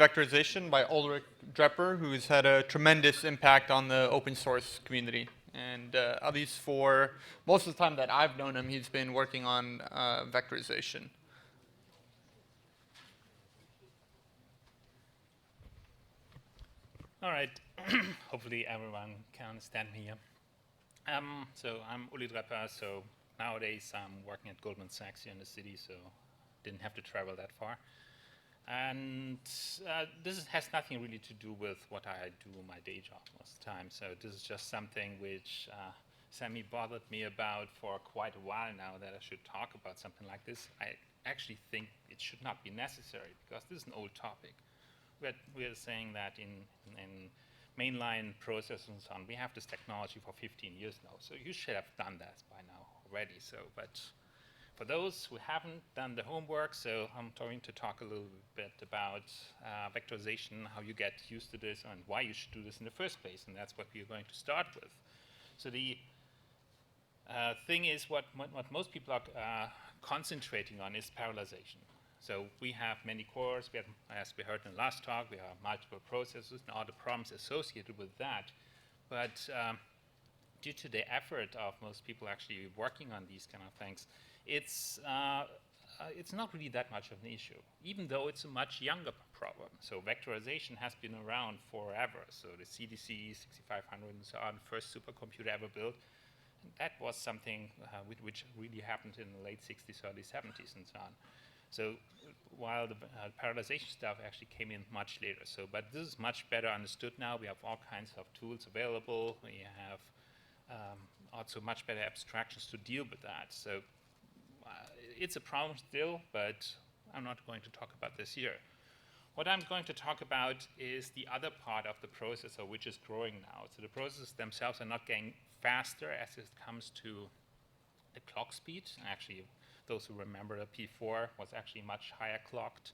Vectorization by Ulrich Drepper, who's had a tremendous impact on the open source community. And at least for most of the time that I've known him, he's been working on vectorization. All right. Hopefully everyone can understand me here. So I'm Ulrich Drepper. So nowadays I'm working at Goldman Sachs here in the city, so didn't have to travel that far. And this has nothing really to do with what I do in my day job most of the time. So this is just something which Sammy bothered me about for quite a while now, that I should talk about something like this. I actually think it should not be necessary because this is an old topic. We're saying that in mainline processors and so on, we have this technology for 15 years now. So you should have done that by now already. So, but for those who haven't done the homework, so I'm going to talk a little bit about vectorization, how you get used to this, and why you should do this in the first place. And that's what we're going to start with. So the thing is, what most people are concentrating on is parallelization. So we have many cores. We have, as we heard in the last talk, we have multiple processors and all the problems associated with that. But due to the effort of most people actually working on these kind of things, it's not really that much of an issue, even though it's a much younger problem. So vectorization has been around forever. So the CDC 6500 and so on, first supercomputer ever built, that was something which really happened in the late 60s, early 70s and so on. So while the parallelization stuff actually came in much later. So, but this is much better understood now. We have all kinds of tools available. We have also much better abstractions to deal with that. So it's a problem still, but I'm not going to talk about this here. What I'm going to talk about is the other part of the processor, which is growing now. So the processors themselves are not getting faster as it comes to the clock speed. Actually, those who remember the P4 was actually much higher clocked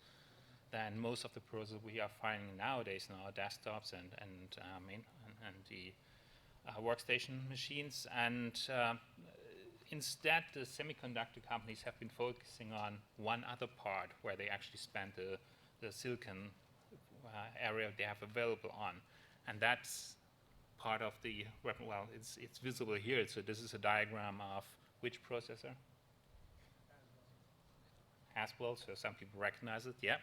than most of the processors we are finding nowadays in our desktops and the workstation machines. And instead, the semiconductor companies have been focusing on one other part where they actually spend the silicon area they have available on. And that's part of the, well, it's visible here. So this is a diagram of which processor? Haswell, so some people recognize it, yeah.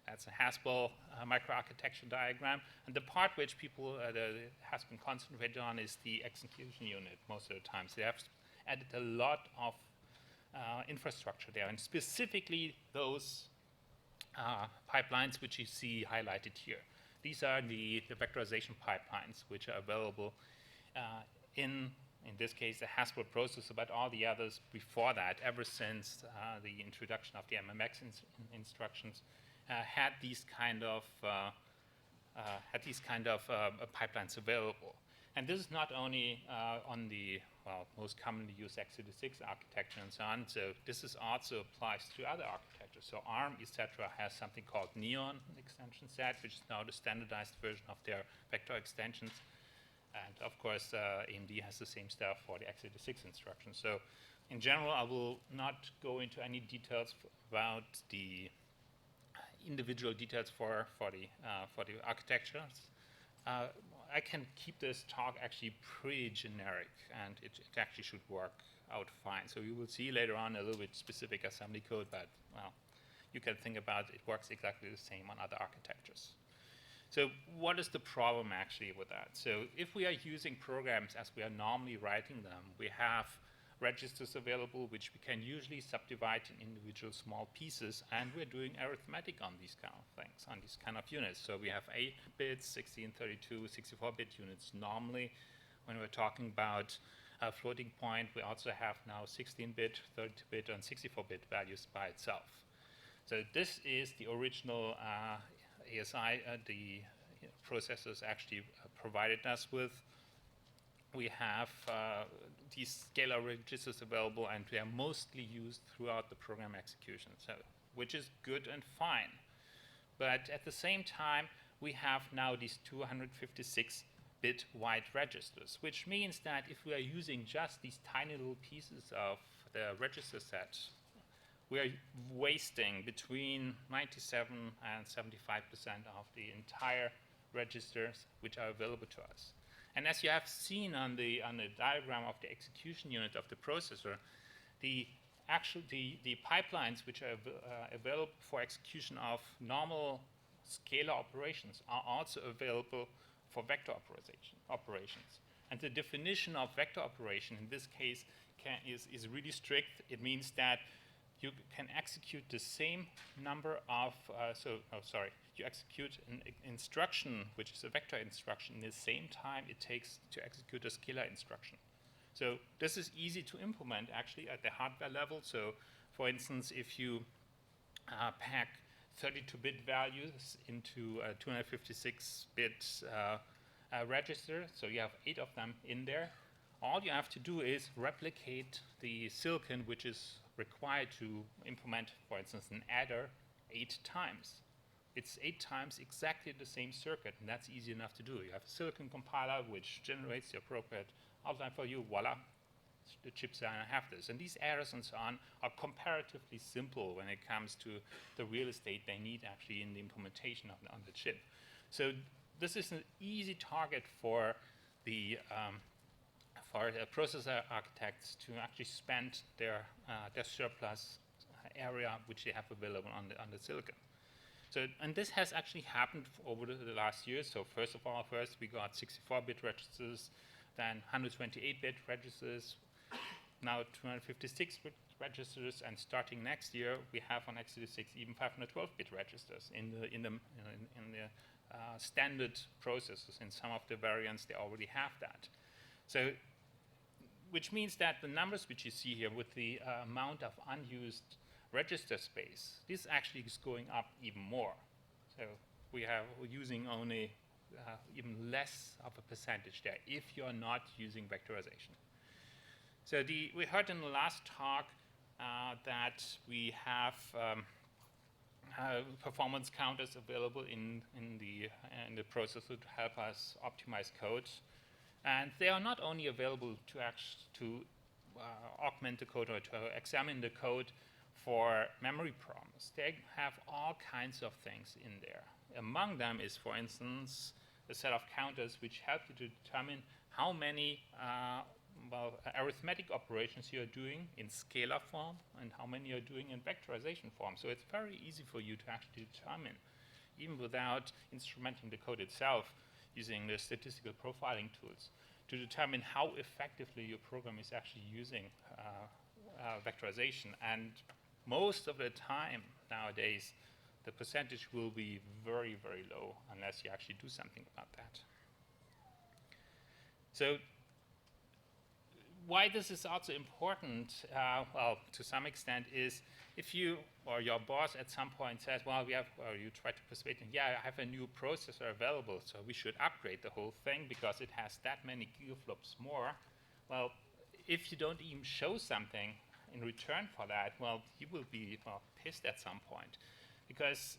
That's a Haswell microarchitecture diagram. And the part which people has been concentrated on is the execution unit most of the time. So they have added a lot of infrastructure there, and specifically those pipelines which you see highlighted here. These are the vectorization pipelines which are available in this case, the Haswell processor, but all the others before that, ever since the introduction of the MMX instructions, had these kind of pipelines available. And this is not only on the most commonly used x86 architecture and so on. So this is also applies to other architectures. So ARM, etc., has something called Neon extension set, which is now the standardized version of their vector extensions. And of course, AMD has the same stuff for the x86 instructions. So in general, I will not go into any details about the individual details for the architectures. I can keep this talk actually pretty generic, and it actually should work out fine. So you will see later on a little bit specific assembly code, but well, you can think about it works exactly the same on other architectures. So what is the problem actually with that? So if we are using programs as we are normally writing them, we have registers available which we can usually subdivide in individual small pieces, and we're doing arithmetic on these kind of things, on these kind of units. So we have 8 bits, 16, 32, 64-bit units normally. When we're talking about a floating point, we also have now 16-bit, 32-bit, and 64-bit values by itself. So this is the original ASI the processors actually provided us with. We have these scalar registers available, and they are mostly used throughout the program execution, so, which is good and fine. But at the same time, we have now these 256-bit wide registers, which means that if we are using just these tiny little pieces of the register set, we are wasting between 97 and 75% of the entire registers which are available to us. And as you have seen on the diagram of the execution unit of the processor, the pipelines which are available for execution of normal scalar operations are also available for vector operations. And the definition of vector operation in this case is really strict. It means that you can execute the same number of, you execute an instruction, which is a vector instruction, in the same time it takes to execute a scalar instruction. So this is easy to implement actually at the hardware level. So for instance, if you pack 32-bit values into a 256-bit register, so you have 8 of them in there, all you have to do is replicate the silicon which is required to implement, for instance, an adder 8 times. It's 8 times exactly the same circuit, and that's easy enough to do. You have a silicon compiler which generates the appropriate outline for you, voila, the chip designer have this. And these adders and so on are comparatively simple when it comes to the real estate they need actually in the implementation on the chip. So this is an easy target for the processor architects to actually spend their surplus area which they have available on the silicon. So, and this has actually happened over the last years. So first we got 64-bit registers, then 128-bit registers, now 256-bit registers, and starting next year we have on x86 even 512-bit registers in the standard processors. In some of the variants they already have that. So, which means that the numbers which you see here with the amount of unused register space, this actually is going up even more. So we're using only even less of a percentage there if you're not using vectorization. So we heard in the last talk that we have performance counters available in the processor to help us optimize code. And they are not only available to augment the code or to examine the code for memory problems. They have all kinds of things in there. Among them is, for instance, a set of counters which help you to determine how many arithmetic operations you are doing in scalar form and how many you're doing in vectorization form. So it's very easy for you to actually determine, even without instrumenting the code itself, using the statistical profiling tools, to determine how effectively your program is actually using vectorization. And most of the time nowadays, the percentage will be very, very low unless you actually do something about that. So why this is also important, well, to some extent, is if you or your boss at some point says, well, or you try to persuade him, yeah, I have a new processor available, so we should upgrade the whole thing because it has that many gigaflops more. Well, if you don't even show something in return for that, well, you will be pissed at some point. Because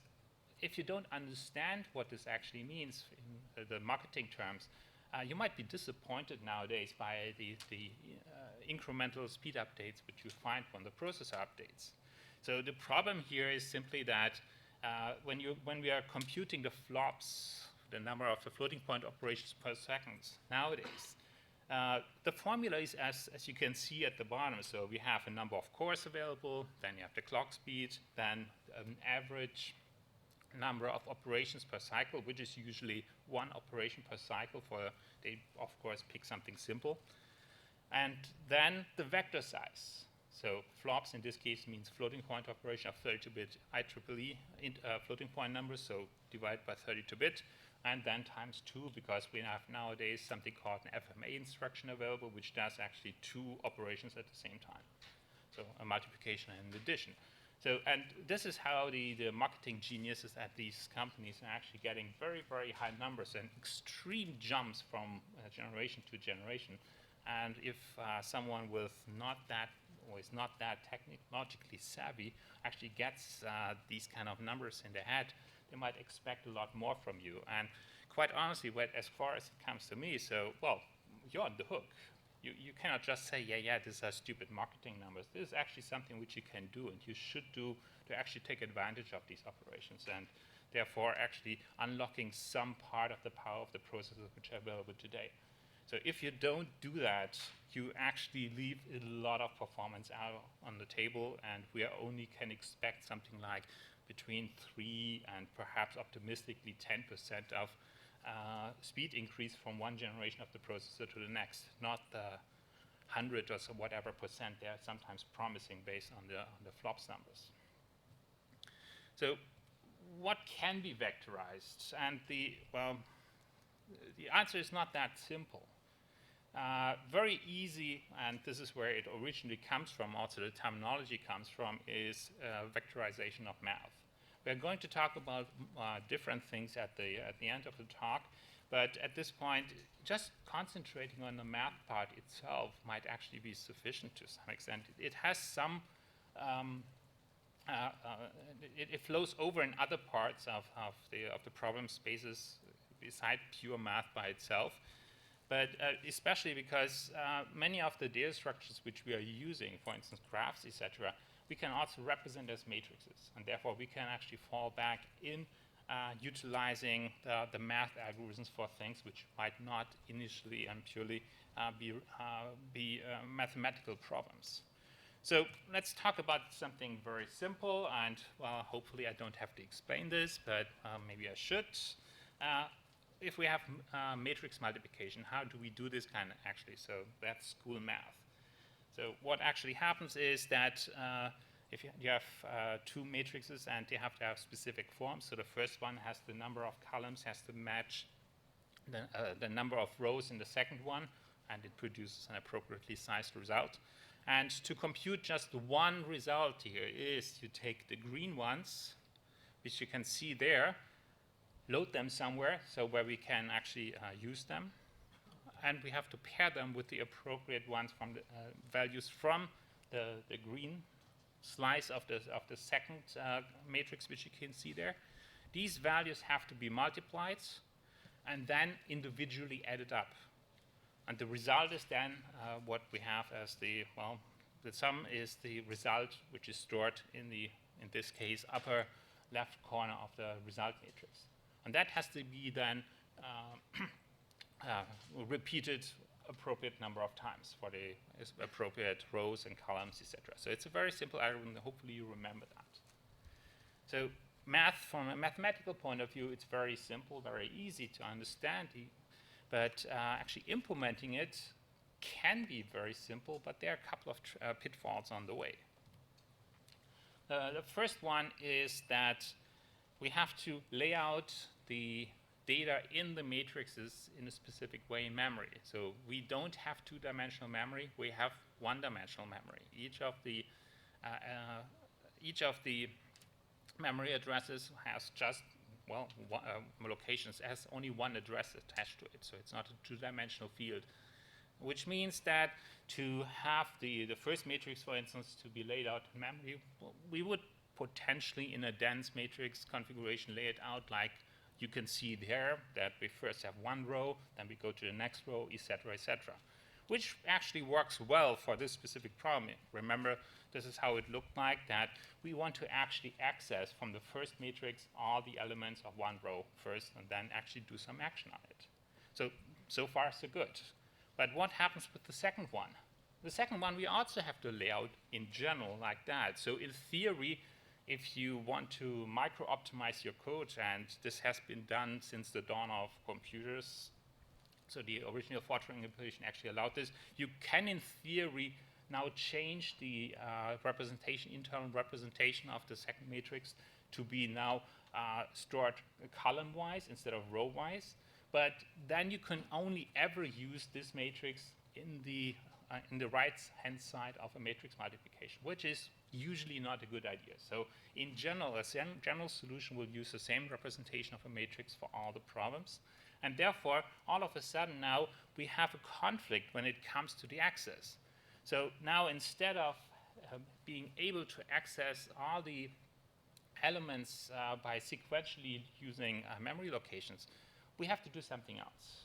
if you don't understand what this actually means in the marketing terms, you might be disappointed nowadays by the incremental speed updates which you find from the processor updates. So the problem here is simply that when we are computing the flops, the number of the floating point operations per second nowadays, the formula is as you can see at the bottom. So we have a number of cores available, then you have the clock speed, then an average number of operations per cycle, which is usually 1 operation per cycle they of course pick something simple. And then the vector size. So flops in this case means floating point operation of 32-bit IEEE floating point numbers, so divide by 32-bit, and then times 2 because we have nowadays something called an FMA instruction available, which does actually 2 operations at the same time. So a multiplication and addition. So, and this is how the marketing geniuses at these companies are actually getting very, very high numbers and extreme jumps from generation to generation. And if someone with is not that technologically savvy actually gets these kind of numbers in their head, they might expect a lot more from you. And quite honestly, as far as it comes to me, so, well, you're on the hook. You cannot just say, yeah, these are stupid marketing numbers. This is actually something which you can do and you should do to actually take advantage of these operations and therefore actually unlocking some part of the power of the processors which are available today. So if you don't do that, you actually leave a lot of performance out on the table, and we only can expect something like between 3 and perhaps optimistically 10% of speed increase from one generation of the processor to the next, not the 100 or so whatever percent they're sometimes promising based on the flops numbers. So what can be vectorized? And the answer is not that simple. Very easy, and this is where it originally comes from, also the terminology comes from, is vectorization of math. We're going to talk about different things at the end of the talk, but at this point, just concentrating on the math part itself might actually be sufficient to some extent. It has some, it flows over in other parts of the problem spaces beside pure math by itself. But especially because many of the data structures which we are using, for instance, graphs, etc., we can also represent as matrices. And therefore, we can actually fall back in utilizing the math algorithms for things which might not initially and purely be mathematical problems. So let's talk about something very simple. And well, hopefully, I don't have to explain this, but maybe I should. If we have matrix multiplication, how do we do this kind of actually? So that's school math. So what actually happens is that if you have two matrices and they have to have specific forms, so the first one has the number of columns has to match the number of rows in the second one, and it produces an appropriately sized result. And to compute just one result here is you take the green ones, which you can see there, load them somewhere, so where we can actually use them. And we have to pair them with the appropriate ones from the values from the green slice of the second matrix, which you can see there. These values have to be multiplied and then individually added up. And the result is then what we have as the sum is the result which is stored in this case, upper left corner of the result matrix. And that has to be then repeated appropriate number of times for the appropriate rows and columns, etc. So it's a very simple algorithm. Hopefully you remember that. So math, from a mathematical point of view, it's very simple, very easy to understand. But actually implementing it can be very simple, but there are a couple of pitfalls on the way. The first one is that we have to lay out the data in the matrices in a specific way in memory. So we don't have two-dimensional memory, we have one-dimensional memory. Each of the memory addresses has just, locations has only one address attached to it, so it's not a two-dimensional field, which means that to have the first matrix, for instance, to be laid out in memory, we would potentially in a dense matrix configuration lay it out like you can see there, that we first have one row, then we go to the next row, etc., etc., which actually works well for this specific problem. Remember, this is how it looked like, that we want to actually access from the first matrix all the elements of one row first and then actually do some action on it. So far, so good. But what happens with the second one? The second one we also have to lay out in general like that. So in theory, if you want to micro-optimize your code, and this has been done since the dawn of computers, so the original Fortran implementation actually allowed this, you can in theory now change the internal representation of the second matrix to be now stored column-wise instead of row-wise. But then you can only ever use this matrix in the right-hand side of a matrix multiplication, which is usually not a good idea. So in general, a general solution will use the same representation of a matrix for all the problems. And therefore, all of a sudden now, we have a conflict when it comes to the access. So now instead of being able to access all the elements by sequentially using memory locations, we have to do something else.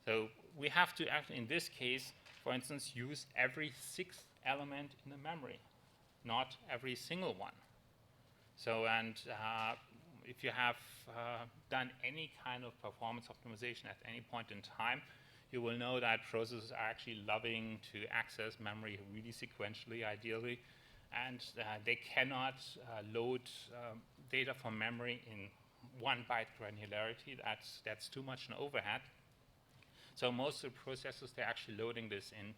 So we have to actually, in this case, for instance, use every sixth element in the memory, not every single one. So, and if you have done any kind of performance optimization at any point in time, you will know that processes are actually loving to access memory really sequentially, ideally, and they cannot load data from memory in 1 byte granularity. That's too much an overhead. So most of the processors, they're actually loading this in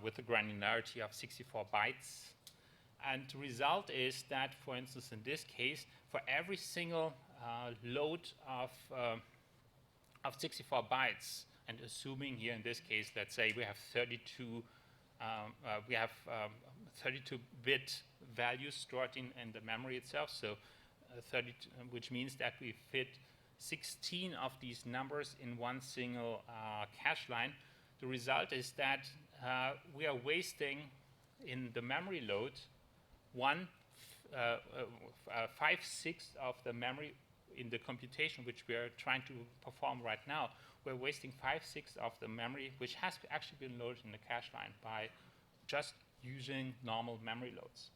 with a granularity of 64 bytes. And the result is that, for instance, in this case, for every single load of 64 bytes, and assuming here in this case, let's say we have 32-bit values stored in the memory itself, so 32, which means that we fit 16 of these numbers in one single cache line. The result is that we are wasting in the memory load 5/6 of the memory in the computation which we are trying to perform right now. We're wasting 5/6 of the memory which has actually been loaded in the cache line by just using normal memory loads.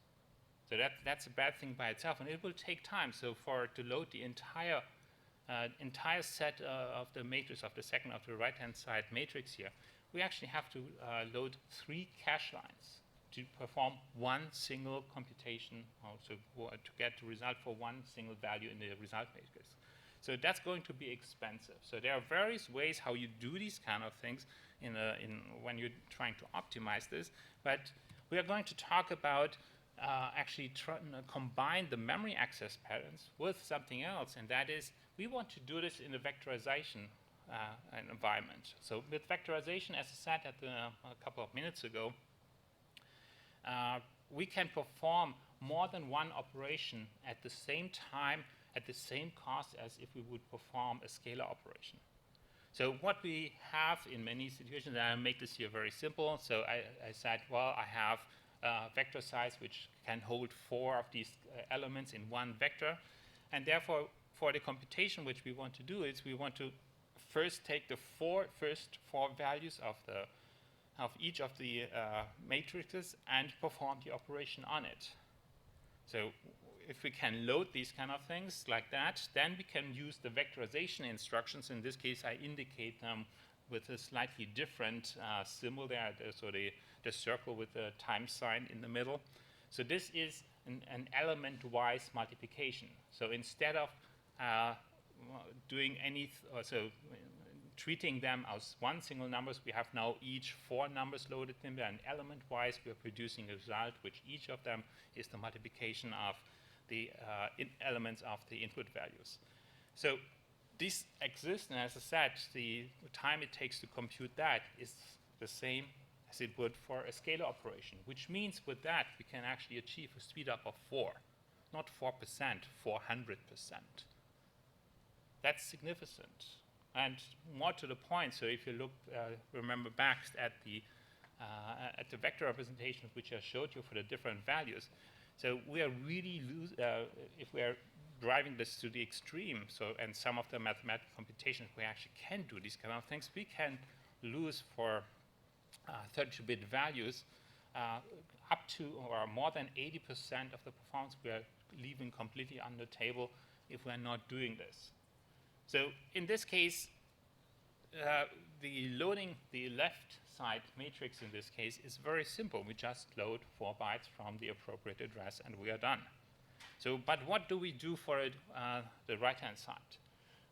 So that's a bad thing by itself, and it will take time. So to load the entire set of the matrix of the second of the right-hand side matrix here, we actually have to load 3 cache lines to perform one single computation, also to get the result for one single value in the result matrix. So that's going to be expensive. So there are various ways how you do these kind of things when you're trying to optimize this. But we are going to talk about actually trying to combine the memory access patterns with something else, and that is we want to do this in a vectorization environment. So with vectorization, as I said a couple of minutes ago, we can perform more than one operation at the same time, at the same cost as if we would perform a scalar operation. So what we have in many situations, and I'll make this here very simple. So I said, well, I have a vector size which can hold 4 of these elements in one vector. And therefore, for the computation which we want to do is we want to first take the first four values of each of the matrices and perform the operation on it. So if we can load these kind of things like that, then we can use the vectorization instructions. In this case, I indicate them with a slightly different symbol there, so the circle with the time sign in the middle. So this is an element-wise multiplication. So instead of doing treating them as one single numbers, we have now each 4 numbers loaded in there, and element-wise we are producing a result which each of them is the multiplication of the elements of the input values. So this exists, and as I said, the time it takes to compute that is the same as it would for a scalar operation, which means with that we can actually achieve a speed up of 4, not 4%, 400%. That's significant. And more to the point, so if you look, remember back at the vector representations which I showed you for the different values, so we are really if we are driving this to the extreme, and some of the mathematical computations we actually can do these kind of things, we can lose for 32-bit values up to or more than 80% of the performance we are leaving completely on the table if we are not doing this. So in this case, the loading the left side matrix in this case is very simple. We just load 4 bytes from the appropriate address and we are done. So, but what do we do for the right-hand side?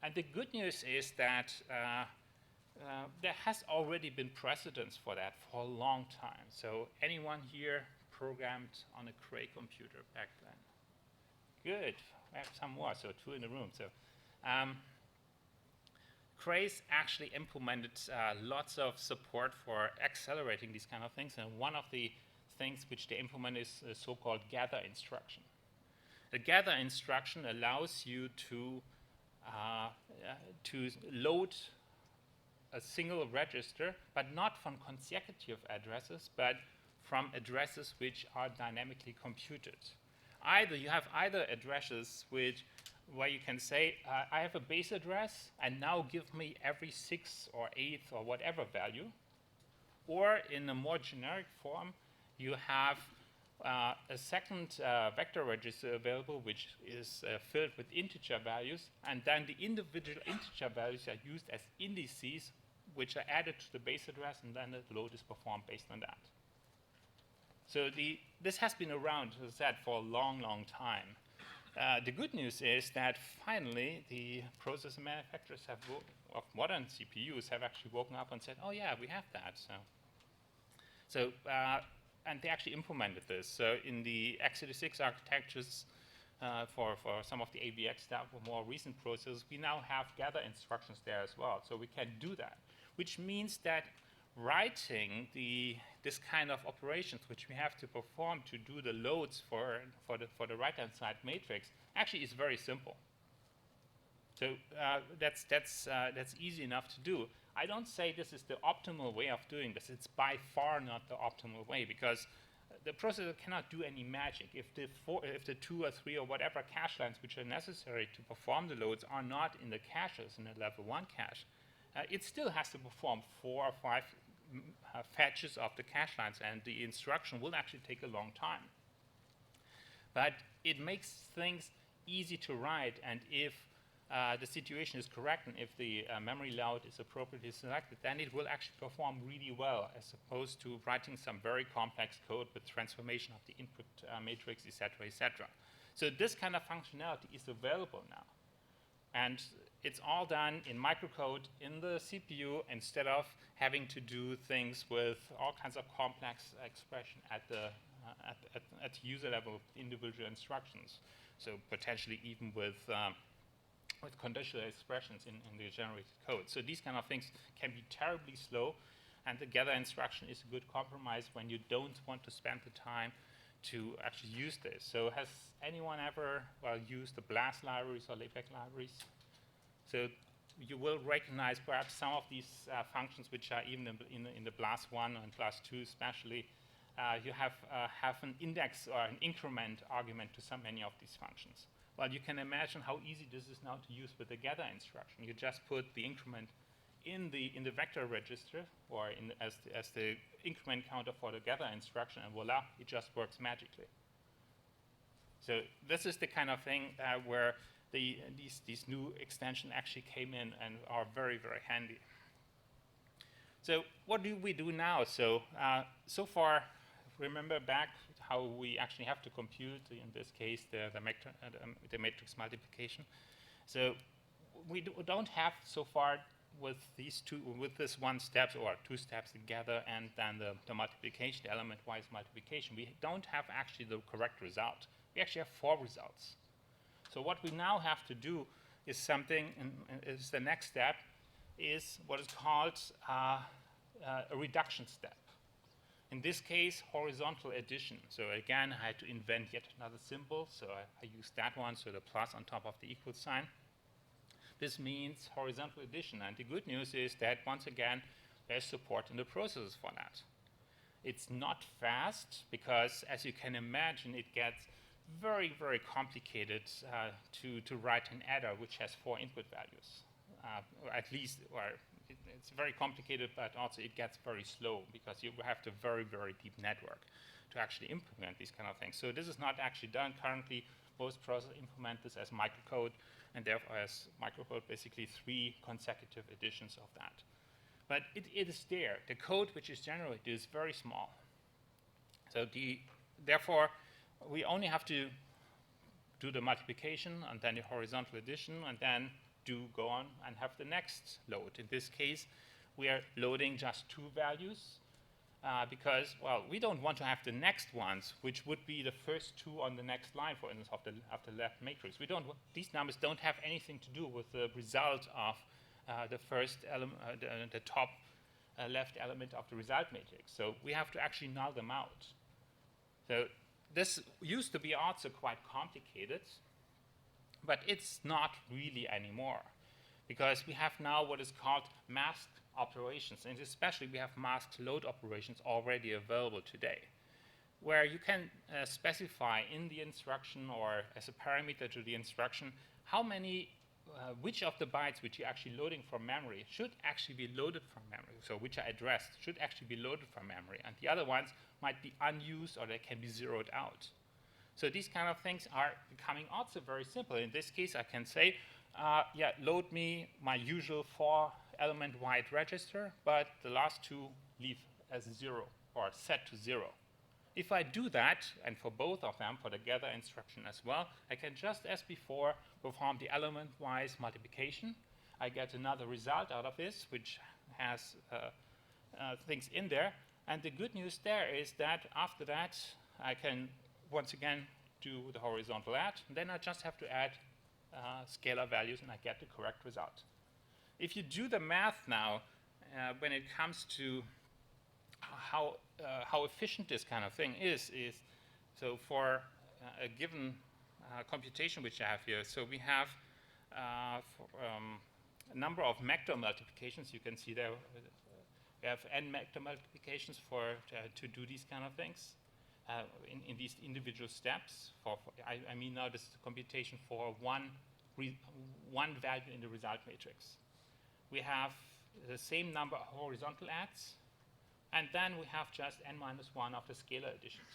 And the good news is that there has already been precedence for that for a long time. So anyone here programmed on a Cray computer back then? Good. We have some more, so 2 in the room. So. Cray's actually implemented lots of support for accelerating these kind of things, and one of the things which they implement is a so-called gather instruction. The gather instruction allows you to load a single register, but not from consecutive addresses, but from addresses which are dynamically computed. You have either addresses which where you can say, I have a base address, and now give me every 6th or 8th or whatever value. Or in a more generic form, you have a second vector register available, which is filled with integer values, and then the individual integer values are used as indices, which are added to the base address, and then the load is performed based on that. So this has been around, as I said, for a long, long time. The good news is that finally the processor manufacturers of modern CPUs have actually woken up and said, oh yeah, we have that. And they actually implemented this. So in the x86 architectures for some of the AVX stuff or more recent processors, we now have gather instructions there as well. So we can do that, which means that writing this kind of operations which we have to perform to do the loads for the right-hand side matrix actually is very simple. So that's easy enough to do. I don't say this is the optimal way of doing this. It's by far not the optimal way, because the processor cannot do any magic. If the 2 or 3 or whatever cache lines which are necessary to perform the loads are not in the caches, in the level 1 cache, it still has to perform 4 or 5 fetches of the cache lines, and the instruction will actually take a long time. But it makes things easy to write, and if the situation is correct and if the memory layout is appropriately selected, then it will actually perform really well, as opposed to writing some very complex code with transformation of the input matrix, etc., etc. So this kind of functionality is available now. And it's all done in microcode in the CPU, instead of having to do things with all kinds of complex expression at the user level, individual instructions. So potentially even with conditional expressions in the generated code. So these kind of things can be terribly slow, and the gather instruction is a good compromise when you don't want to spend the time to actually use this. So has anyone ever used the BLAS libraries or LaTeX libraries? So you will recognize perhaps some of these functions which are even in the BLAS 1 and BLAS 2 especially. You have an index or an increment argument to so many of these functions. Well, you can imagine how easy this is now to use with the gather instruction. You just put the increment in the vector register, or as the increment counter for the gather instruction, and voila, it just works magically. So this is the kind of thing where these new extensions actually came in and are very, very handy. So what do we do now? So so far, remember back how we actually have to compute, in this case, the matrix multiplication. So we don't have so far with this one step or 2 steps together, and then the multiplication, the element-wise multiplication. We don't have actually the correct result. We actually have 4 results. So what we now have to do is something, is the next step, is what is called a reduction step. In this case, horizontal addition. So again, I had to invent yet another symbol. So I used that one, so the plus on top of the equal sign. This means horizontal addition. And the good news is that, once again, there's support in the processors for that. It's not fast, because as you can imagine, it gets very, very complicated to write an adder which has 4 input values. Or at least, or it's very complicated, but also it gets very slow, because you have to very, very deep network to actually implement these kind of things. So this is not actually done currently. Most processors implement this as microcode, and therefore as microcode basically 3 consecutive additions of that. But it is there. The code which is generated is very small. So therefore, we only have to do the multiplication and then the horizontal addition, and then go on and have the next load. In this case, we are loading just 2 values because, well, we don't want to have the next ones, which would be the first 2 on the next line, for instance, of the left matrix. These numbers don't have anything to do with the result of the first element, the top left element of the result matrix. So we have to actually null them out. So this used to be also quite complicated, but it's not really anymore, because we have now what is called masked operations, and especially we have masked load operations already available today, where you can specify in the instruction or as a parameter to the instruction how many, which of the bytes which you're actually loading from memory should actually be loaded from memory, so which are addressed should actually be loaded from memory, and the other ones might be unused or they can be zeroed out. So these kind of things are becoming also very simple. In this case, I can say, yeah, load me my usual 4-element wide register, but the last 2 leave as 0 or set to 0. If I do that, and for both of them, for the gather instruction as well, I can just as before perform the element-wise multiplication. I get another result out of this, which has things in there. And the good news there is that after that, I can once again do the horizontal add. And then I just have to add scalar values, and I get the correct result. If you do the math now, when it comes to how efficient this kind of thing is so for a given computation which I have here, so we have a number of Vector multiplications. You can see there we have n Vector multiplications to do these kind of things in these individual steps. I mean now this is a computation for one value in the result matrix. We have the same number of horizontal adds, and then we have just n-1 of the scalar additions,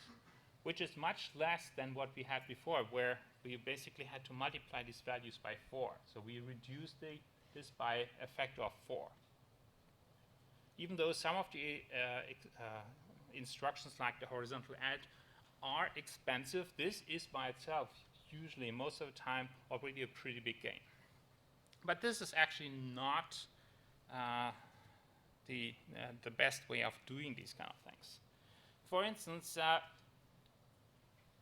which is much less than what we had before, where we basically had to multiply these values by 4. So we reduced this by a factor of 4. Even though some of the instructions like the horizontal add are expensive, this is by itself usually most of the time already a pretty big gain. But this is actually not the best way of doing these kind of things. For instance,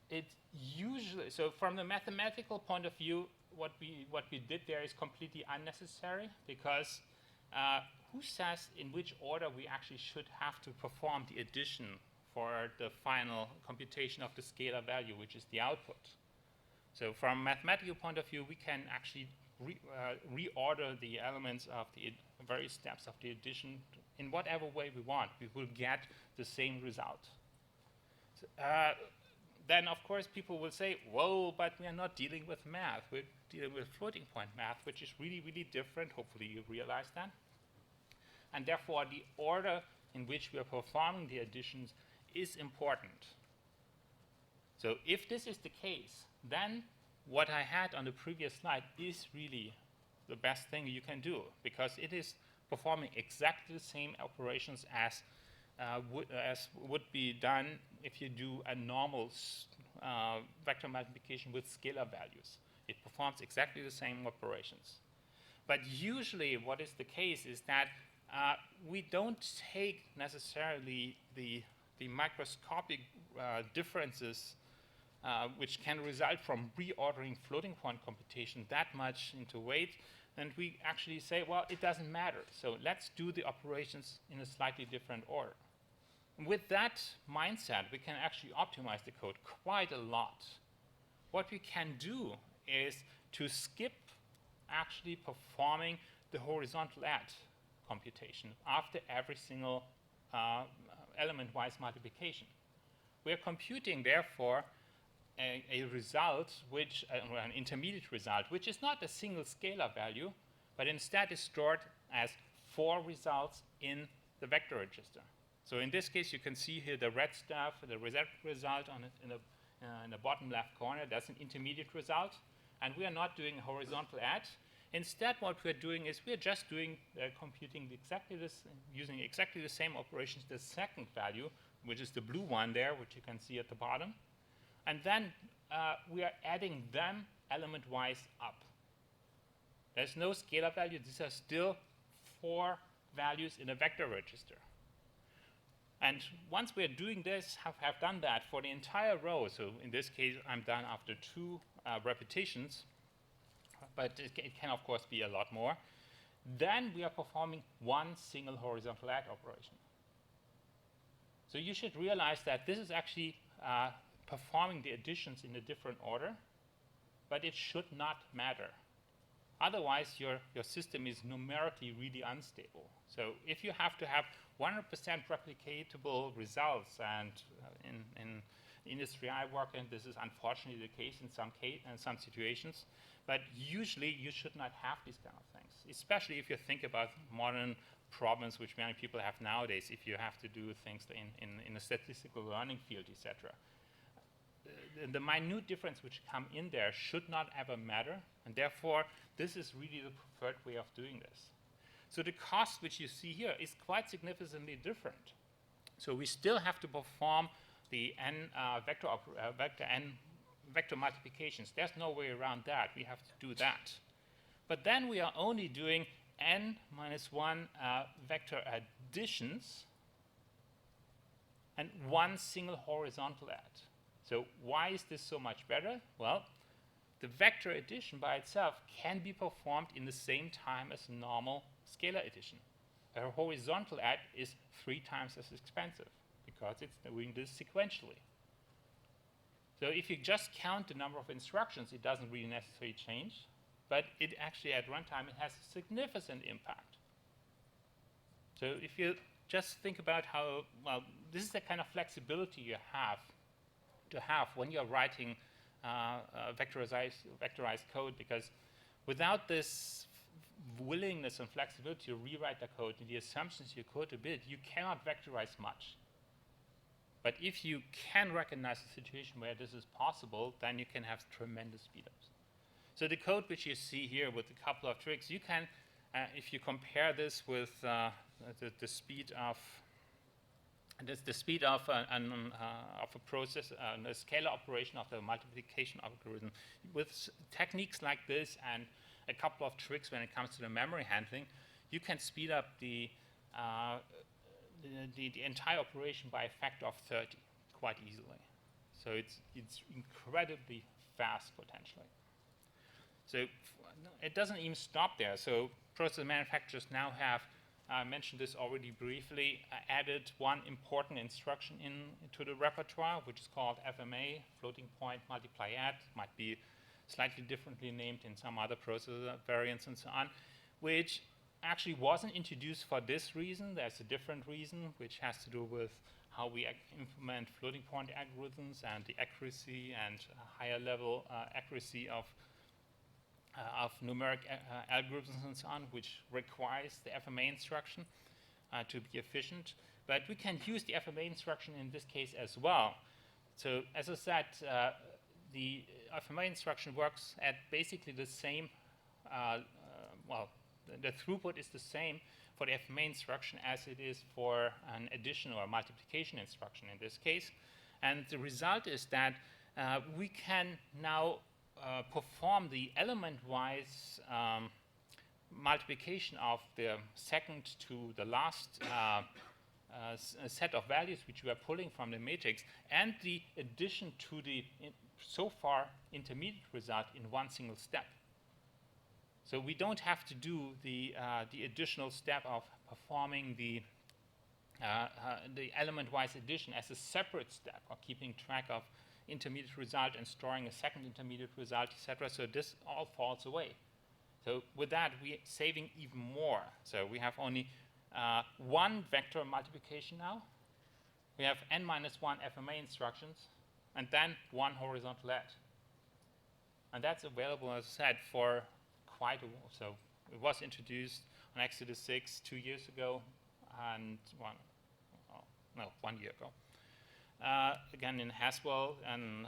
it usually, so from the mathematical point of view, what we did there is completely unnecessary, because who says in which order we actually should have to perform the addition for the final computation of the scalar value, which is the output? So from a mathematical point of view, we can actually reorder the elements of the various steps of the addition in whatever way we want. We will get the same result. So, then, of course, people will say, whoa, but we are not dealing with math. We're dealing with floating point math, which is really, really different. Hopefully you realize that. And therefore, the order in which we are performing the additions is important. So if this is the case, then what I had on the previous slide is really the best thing you can do, because it is performing exactly the same operations as would be done if you do a normal vector multiplication with scalar values. It performs exactly the same operations. But usually what is the case is that we don't take necessarily the microscopic differences which can result from reordering floating point computation that much into weight, and we actually say, well, it doesn't matter. So let's do the operations in a slightly different order. And with that mindset, we can actually optimize the code quite a lot. What we can do is to skip actually performing the horizontal add computation after every single element-wise multiplication. We are computing, therefore, a result, which an intermediate result, which is not a single scalar value, but instead is stored as 4 results in the vector register. So in this case, you can see here the red stuff, the result in the bottom left corner. That's an intermediate result, and we are not doing a horizontal add. Instead, what we're doing is we're just doing computing using exactly the same operations, the second value, which is the blue one there, which you can see at the bottom. And then we are adding them element-wise up. There's no scalar value. These are still 4 values in a vector register. And once we're doing this, have done that for the entire row, so in this case, I'm done after 2 repetitions, but it can, of course, be a lot more, then we are performing one single horizontal add operation. So you should realize that this is actually performing the additions in a different order, but it should not matter. Otherwise, your system is numerically really unstable. So if you have to have 100% replicatable results, and in the industry I work in, this is unfortunately the case in some situations. But usually you should not have these kind of things, especially if you think about modern problems which many people have nowadays, if you have to do things in a statistical learning field, etc. The minute difference which come in there should not ever matter, and therefore this is really the preferred way of doing this. So the cost which you see here is quite significantly different. So we still have to perform the vector multiplications. There's no way around that. We have to do that. But then we are only doing n minus 1 vector additions and one single horizontal add. So why is this so much better? Well, the vector addition by itself can be performed in the same time as a normal scalar addition. A horizontal add is 3 times as expensive because it's doing this sequentially. So if you just count the number of instructions, it doesn't really necessarily change, but it actually at runtime it has a significant impact. So if you just think about how, well, this is the kind of flexibility you have to have when you're writing vectorized code, because without this willingness and flexibility to rewrite the code and the assumptions you code to build, you cannot vectorize much. But if you can recognize a situation where this is possible, then you can have tremendous speedups. So the code which you see here with a couple of tricks, you can, if you compare this with the speed of a process, a scalar operation of the multiplication algorithm, with techniques like this and a couple of tricks when it comes to the memory handling, you can speed up the entire operation by a factor of 30 quite easily. So it's incredibly fast potentially. So it doesn't even stop there. So process manufacturers now have, I mentioned this already briefly, added one important instruction into the repertoire, which is called FMA, floating point multiply add. Might be slightly differently named in some other processor variants and so on, which actually wasn't introduced for this reason. There's a different reason, which has to do with how we implement floating point algorithms and the accuracy and higher level accuracy of numeric algorithms and so on, which requires the FMA instruction to be efficient. But we can use the FMA instruction in this case as well. So as I said, the FMA instruction works at basically the same, the throughput is the same for the FMA instruction as it is for an addition or multiplication instruction in this case. And the result is that we can now perform the element-wise multiplication of the second to the last set of values which we are pulling from the matrix and the addition to the so far intermediate result in one single step. So we don't have to do the additional step of performing the element-wise addition as a separate step, or keeping track of intermediate result and storing a second intermediate result, etc. So this all falls away. So with that, we're saving even more. So we have only one vector multiplication now. We have n minus 1 FMA instructions, and then one horizontal add. And that's available, as I said, for quite a while. So it was introduced on x6 2 years ago, and 1 year ago. Again in Haswell, and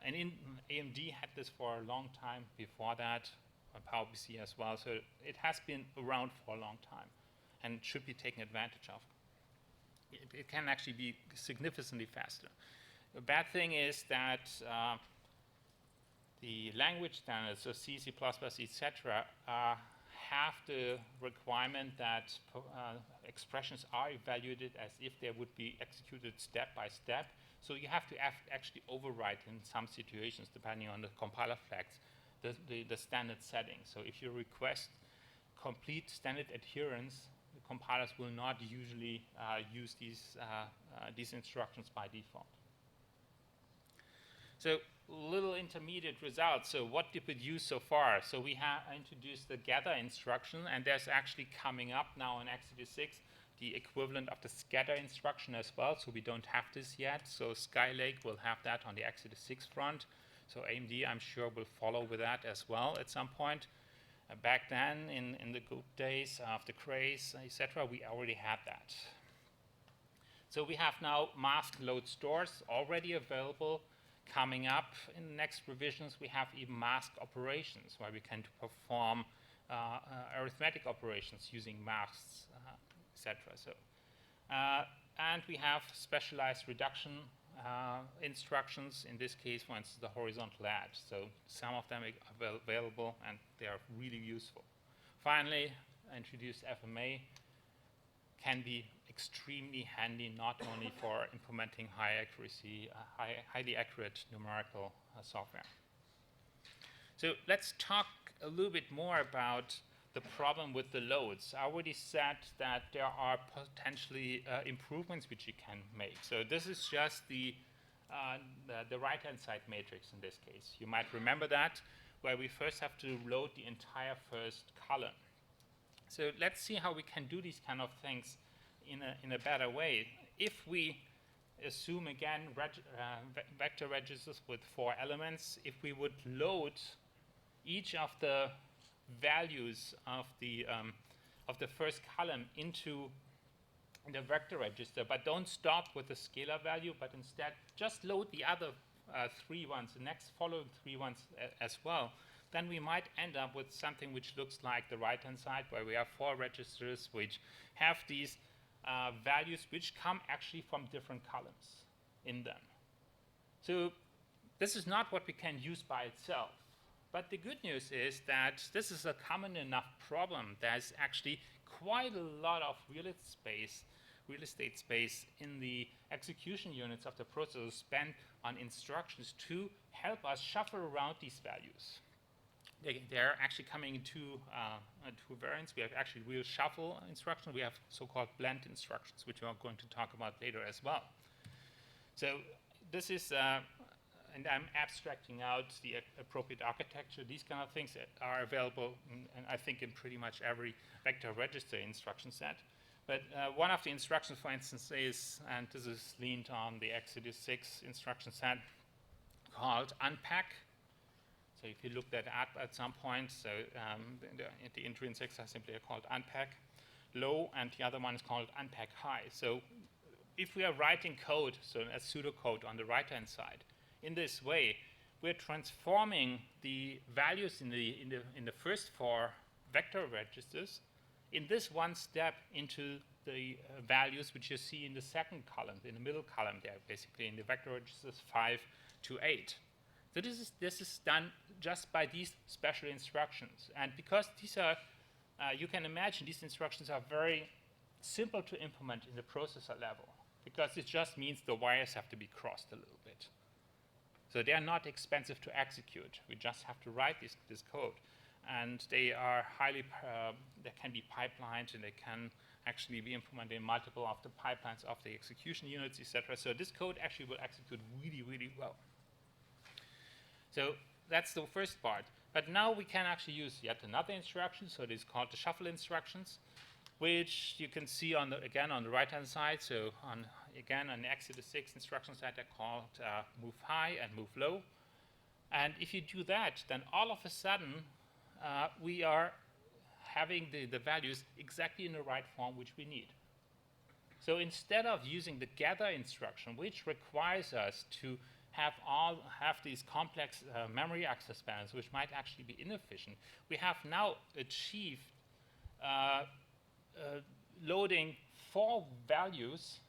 in AMD had this for a long time before that, PowerPC as well. So it has been around for a long time and should be taken advantage of. It can actually be significantly faster. The bad thing is that the language standards, so C, C++, etc., have the requirement that expressions are evaluated as if they would be executed step by step. So you have to actually overwrite in some situations, depending on the compiler flags, the standard setting. So if you request complete standard adherence, the compilers will not usually use these instructions by default. So little intermediate results. So what did we use so far? So we have introduced the gather instruction, and there's actually coming up now in x86 the equivalent of the scatter instruction as well, so we don't have this yet. So Skylake will have that on the x86 front. So AMD, I'm sure, will follow with that as well at some point. Back then, in the good days of the craze, etc., we already had that. So we have now mask load stores already available. Coming up in the next revisions, we have even mask operations, where we can perform arithmetic operations using masks, etc. So, and we have specialized reduction instructions. In this case, for instance, the horizontal add. So some of them are available, and they are really useful. Finally, introduced FMA can be extremely handy, not only for implementing high accuracy, highly accurate numerical software. So let's talk a little bit more about the problem with the loads. I already said that there are potentially improvements which you can make. So this is just the right-hand side matrix in this case. You might remember that, where we first have to load the entire first column. So let's see how we can do these kind of things in a better way. If we assume, again, vector registers with 4 elements, if we would load each of the values of the first column into the vector register, but don't stop with the scalar value, but instead just load the other 3 ones, the next following 3 ones as well, then we might end up with something which looks like the right-hand side, where we have 4 registers which have these values which come actually from different columns in them. So this is not what we can use by itself. But the good news is that this is a common enough problem. There's actually quite a lot of real estate space in the execution units of the processor spent on instructions to help us shuffle around these values. They're actually coming in two variants. We have actually real shuffle instructions. We have so-called blend instructions, which we are going to talk about later as well. So this is, and I'm abstracting out the appropriate architecture. These kind of things are available, and I think in pretty much every vector register instruction set. But one of the instructions, for instance, is, and this is leaned on the x86 instruction set, called unpack. So if you look that up at some point, so the intrinsics are simply called unpack low, and the other one is called unpack high. So if we are writing code, so a pseudocode on the right-hand side, in this way, we're transforming the values in the first 4 vector registers in this one step into the values which you see in the second column, in the middle column there, basically in the vector registers 5 to 8. So this is done just by these special instructions. And because these are, you can imagine these instructions are very simple to implement in the processor level, because it just means the wires have to be crossed a little bit. So they are not expensive to execute. We just have to write this code. And they are highly, they can be pipelined, and they can actually be implemented in multiple of the pipelines of the execution units, etc. So this code actually will execute really, really well. So that's the first part. But now we can actually use yet another instruction. So it is called the shuffle instructions, which you can see on the, again on the right-hand side. So again on the x86 instruction set, they're called move high and move low. And if you do that, then all of a sudden we are having the values exactly in the right form which we need. So instead of using the gather instruction, which requires us to have these complex memory access bands, which might actually be inefficient, we have now achieved loading 4 values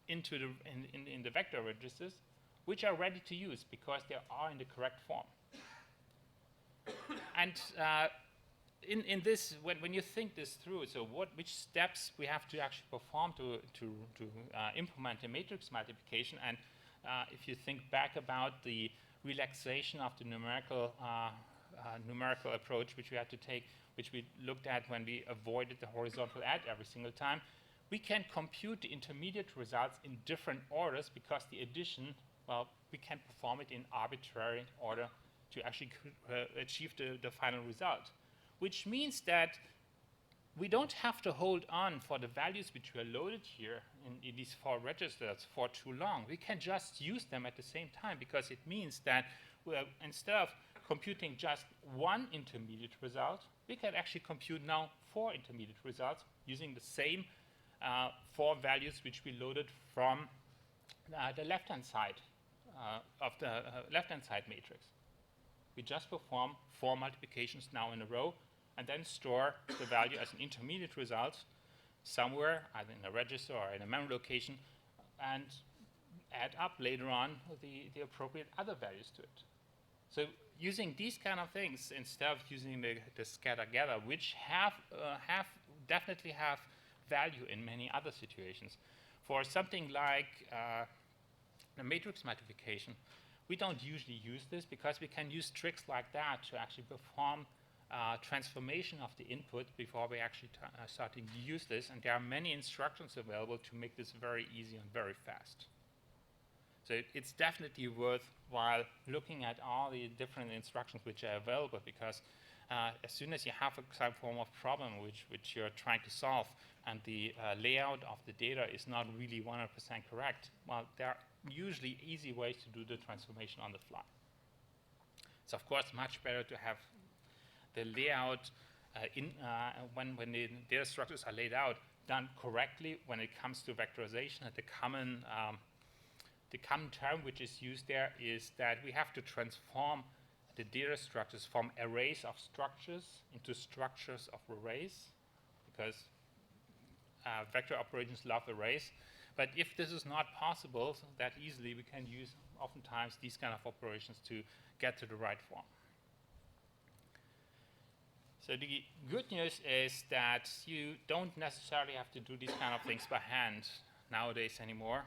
into in the vector registers, which are ready to use because they are in the correct form. And in this, when you think this through, so which steps we have to actually perform to implement a matrix multiplication, and if you think back about the relaxation of the numerical approach which we had to take, which we looked at when we avoided the horizontal add every single time, we can compute the intermediate results in different orders, because the addition, well, we can perform it in arbitrary order to actually achieve the final result. Which means that we don't have to hold on for the values which were loaded here in these 4 registers for too long. We can just use them at the same time, because it means that instead of computing just 1 intermediate result, we can actually compute now 4 intermediate results using the same 4 values which we loaded from the left-hand side of the left-hand side matrix. We just perform 4 multiplications now in a row, and then store the value as an intermediate result somewhere, either in a register or in a memory location, and add up later on the appropriate other values to it. So using these kind of things instead of using the scatter-gather, which definitely have value in many other situations. For something like the matrix multiplication, we don't usually use this, because we can use tricks like that to actually perform transformation of the input before we actually starting to use this, and there are many instructions available to make this very easy and very fast. So it's definitely worthwhile looking at all the different instructions which are available, because as soon as you have some form of problem which you're trying to solve, and the layout of the data is not really 100% correct, well, there are usually easy ways to do the transformation on the fly. It's of course much better to have the layout when the data structures are laid out done correctly when it comes to vectorization. The common term which is used there is that we have to transform the data structures from arrays of structures into structures of arrays, because vector operations love arrays. But if this is not possible that easily, we can use oftentimes these kind of operations to get to the right form. So the good news is that you don't necessarily have to do these kind of things by hand nowadays anymore.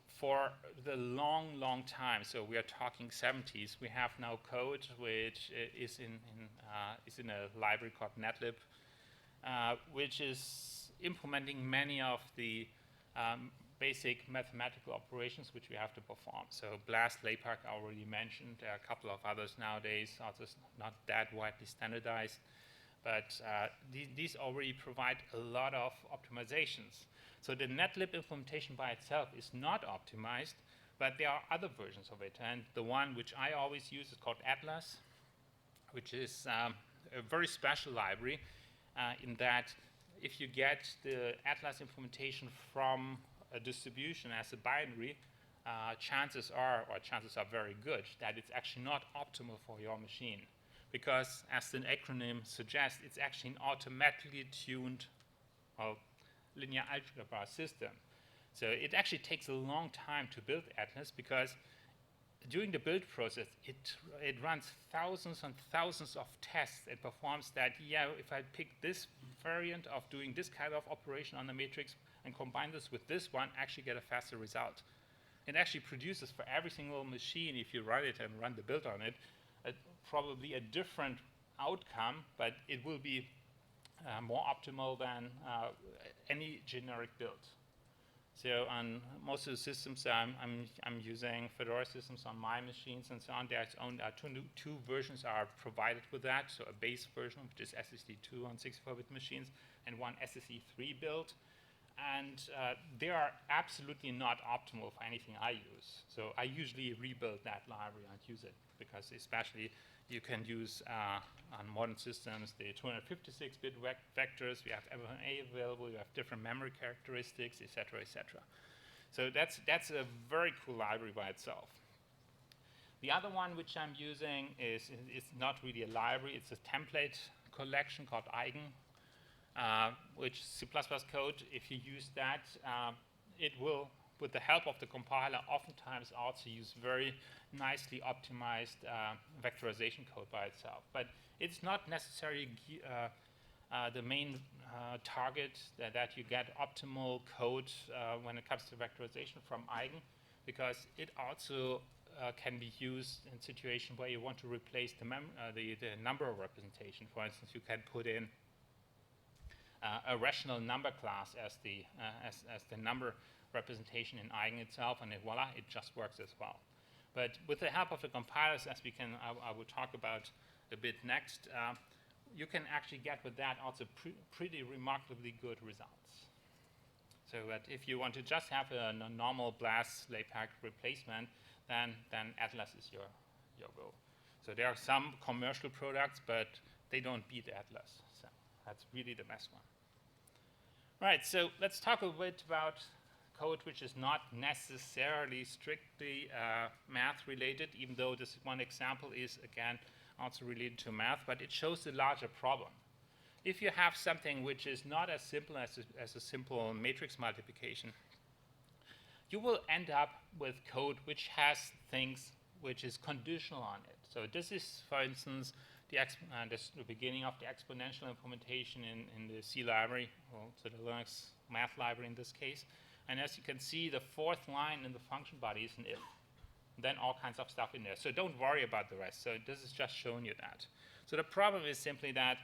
For the long time, so we are talking 70s, we have now code which is in a library called netlib, which is implementing many of the basic mathematical operations which we have to perform. So BLAST, LAPACK I already mentioned. There are a couple of others nowadays, also not that widely standardized, but these already provide a lot of optimizations. So the netlib implementation by itself is not optimized, but there are other versions of it. And the one which I always use is called Atlas, which is a very special library in that if you get the Atlas implementation from a distribution as a binary, chances are very good that it's actually not optimal for your machine. Because as the acronym suggests, it's actually an automatically tuned linear algebra system. So it actually takes a long time to build Atlas, because during the build process, it runs thousands and thousands of tests. It performs that, yeah, if I pick this variant of doing this kind of operation on the matrix and combine this with this one, actually get a faster result. It actually produces for every single machine, if you run it and run the build on it, probably a different outcome, but it will be more optimal than any generic build. So on most of the systems I'm using Fedora systems on my machines and so on. There's only two versions are provided with that. So a base version, which is SSD2 on 64-bit machines, and one SSE3 build. And they are absolutely not optimal for anything I use. So I usually rebuild that library and use it, because especially you can use on modern systems the 256-bit vectors. We have FMA available. You have different memory characteristics, etc., etc. So that's a very cool library by itself. The other one which I'm using is not really a library. It's a template collection called Eigen, which C++ code. If you use that, it will, with the help of the compiler, oftentimes also use very nicely optimized vectorization code by itself. But it's not necessarily the main target that you get optimal code when it comes to vectorization from Eigen, because it also can be used in situations where you want to replace the number representation. For instance, you can put in a rational number class as the number representation in Eigen itself, and voila, it just works as well. But with the help of the compilers, as I will talk about a bit next, you can actually get with that also pretty remarkably good results. So that if you want to just have a normal BLAS LAPACK replacement, then Atlas is your go. So there are some commercial products, but they don't beat Atlas. So that's really the best one. Right, so let's talk a bit about code which is not necessarily strictly math related, even though this one example is, again, also related to math, but it shows the larger problem. If you have something which is not as simple as a simple matrix multiplication, you will end up with code which has things which is conditional on it. So this is, for instance, the beginning of the exponential implementation in the C library, so the Linux math library in this case. And as you can see, the fourth line in the function body is an if. Then all kinds of stuff in there. So don't worry about the rest. So this is just showing you that. So the problem is simply that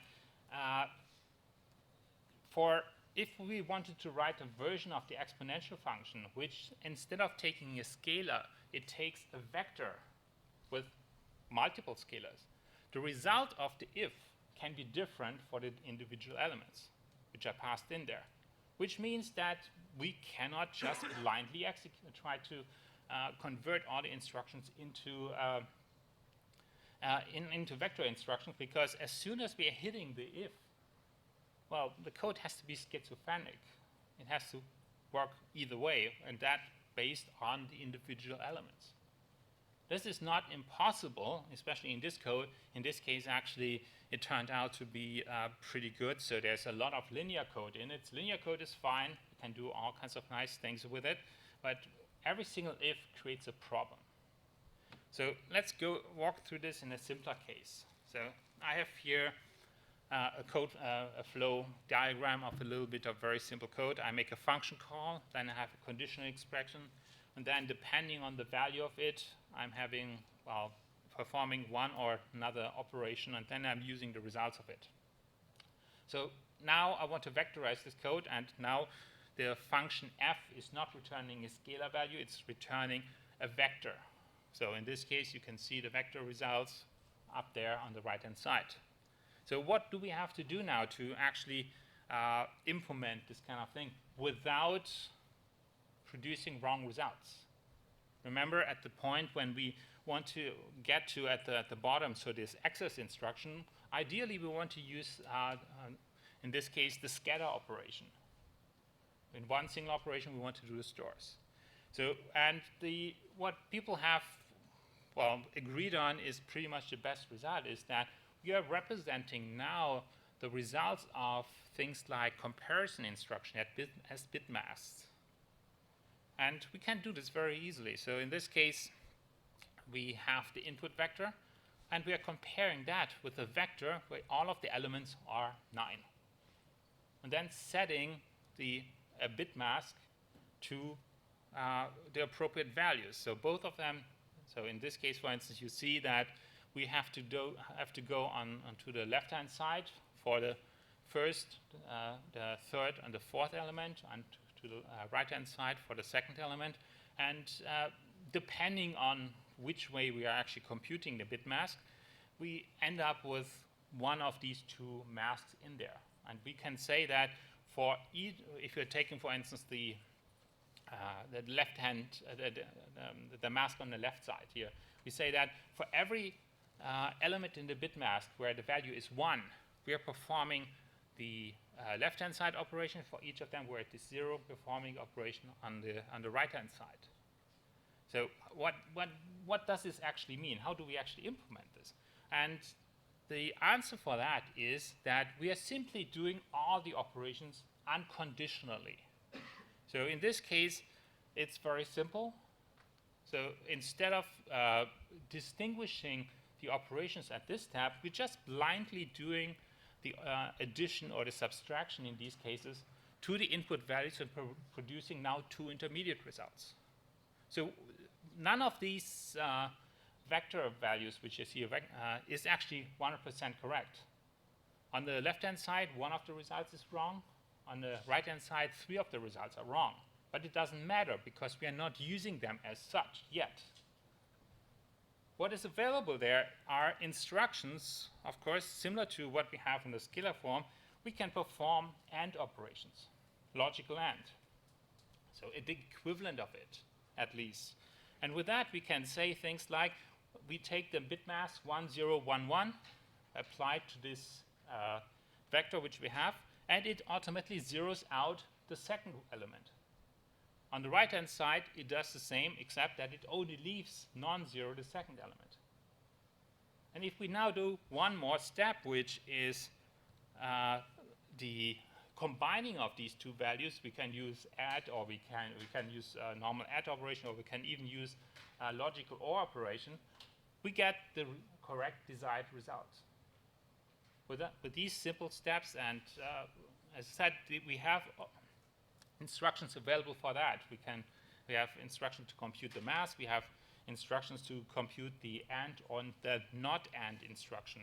if we wanted to write a version of the exponential function, which instead of taking a scalar, it takes a vector with multiple scalars, the result of the if can be different for the individual elements which are passed in there, which means that we cannot just blindly try to convert all the instructions into vector instructions, because as soon as we are hitting the if, well, the code has to be schizophrenic. It has to work either way, and that based on the individual elements. This is not impossible, especially in this code. In this case, actually, it turned out to be pretty good. So there's a lot of linear code in it. Linear code is fine. You can do all kinds of nice things with it. But every single if creates a problem. So let's walk through this in a simpler case. So I have here a flow diagram of a little bit of very simple code. I make a function call, then I have a conditional expression, and then depending on the value of it, I'm performing one or another operation, and then I'm using the results of it. So now I want to vectorize this code, and now the function f is not returning a scalar value, it's returning a vector. So in this case, you can see the vector results up there on the right-hand side. So what do we have to do now to actually implement this kind of thing without producing wrong results? Remember, at the point when we want to get to at the bottom, so this access instruction, ideally we want to use, in this case, the scatter operation. In one single operation, we want to do the stores. So, and what people have, agreed on is pretty much the best result is that we are representing now the results of things like comparison instruction as bit masks. And we can do this very easily. So in this case, we have the input vector, and we are comparing that with a vector where all of the elements are 9. And then setting a bit mask to the appropriate values. So both of them, so in this case, for instance, you see that we have to go onto the left-hand side for the first, the third, and the fourth element, and to the right-hand side for the second element. And depending on which way we are actually computing the bit mask, we end up with one of these two masks in there. And we can say that for each, if you're taking, for instance, the left-hand, the mask on the left side here, we say that for every element in the bit mask where the value is 1, we are performing the left-hand side operation. For each of them, we're at the 0 performing operation on the right-hand side. So what does this actually mean? How do we actually implement this? And the answer for that is that we are simply doing all the operations unconditionally. So in this case, it's very simple. So instead of distinguishing the operations at this tab, we're just blindly doing the addition or the subtraction in these cases to the input values and producing now 2 intermediate results. So none of these vector values, which you see is actually 100% correct. On the left-hand side, one of the results is wrong. On the right-hand side, 3 of the results are wrong. But it doesn't matter because we are not using them as such yet. what is available there are instructions, of course, similar to what we have in the scalar form. We can perform AND operations, logical AND. So the equivalent of it, at least. And with that, we can say things like, we take the bit mask 1, 0, 1, 1, applied to this vector which we have, and it automatically zeroes out the second element. On the right-hand side, it does the same, except that it only leaves non-zero the second element. And if we now do one more step, which is the combining of these two values, we can use add, or we can use normal add operation, or we can even use logical OR operation. We get the correct desired result. With these simple steps, and as I said, we have instructions available for that. We have instructions to compute the mask. We have instructions to compute the AND on the not AND instruction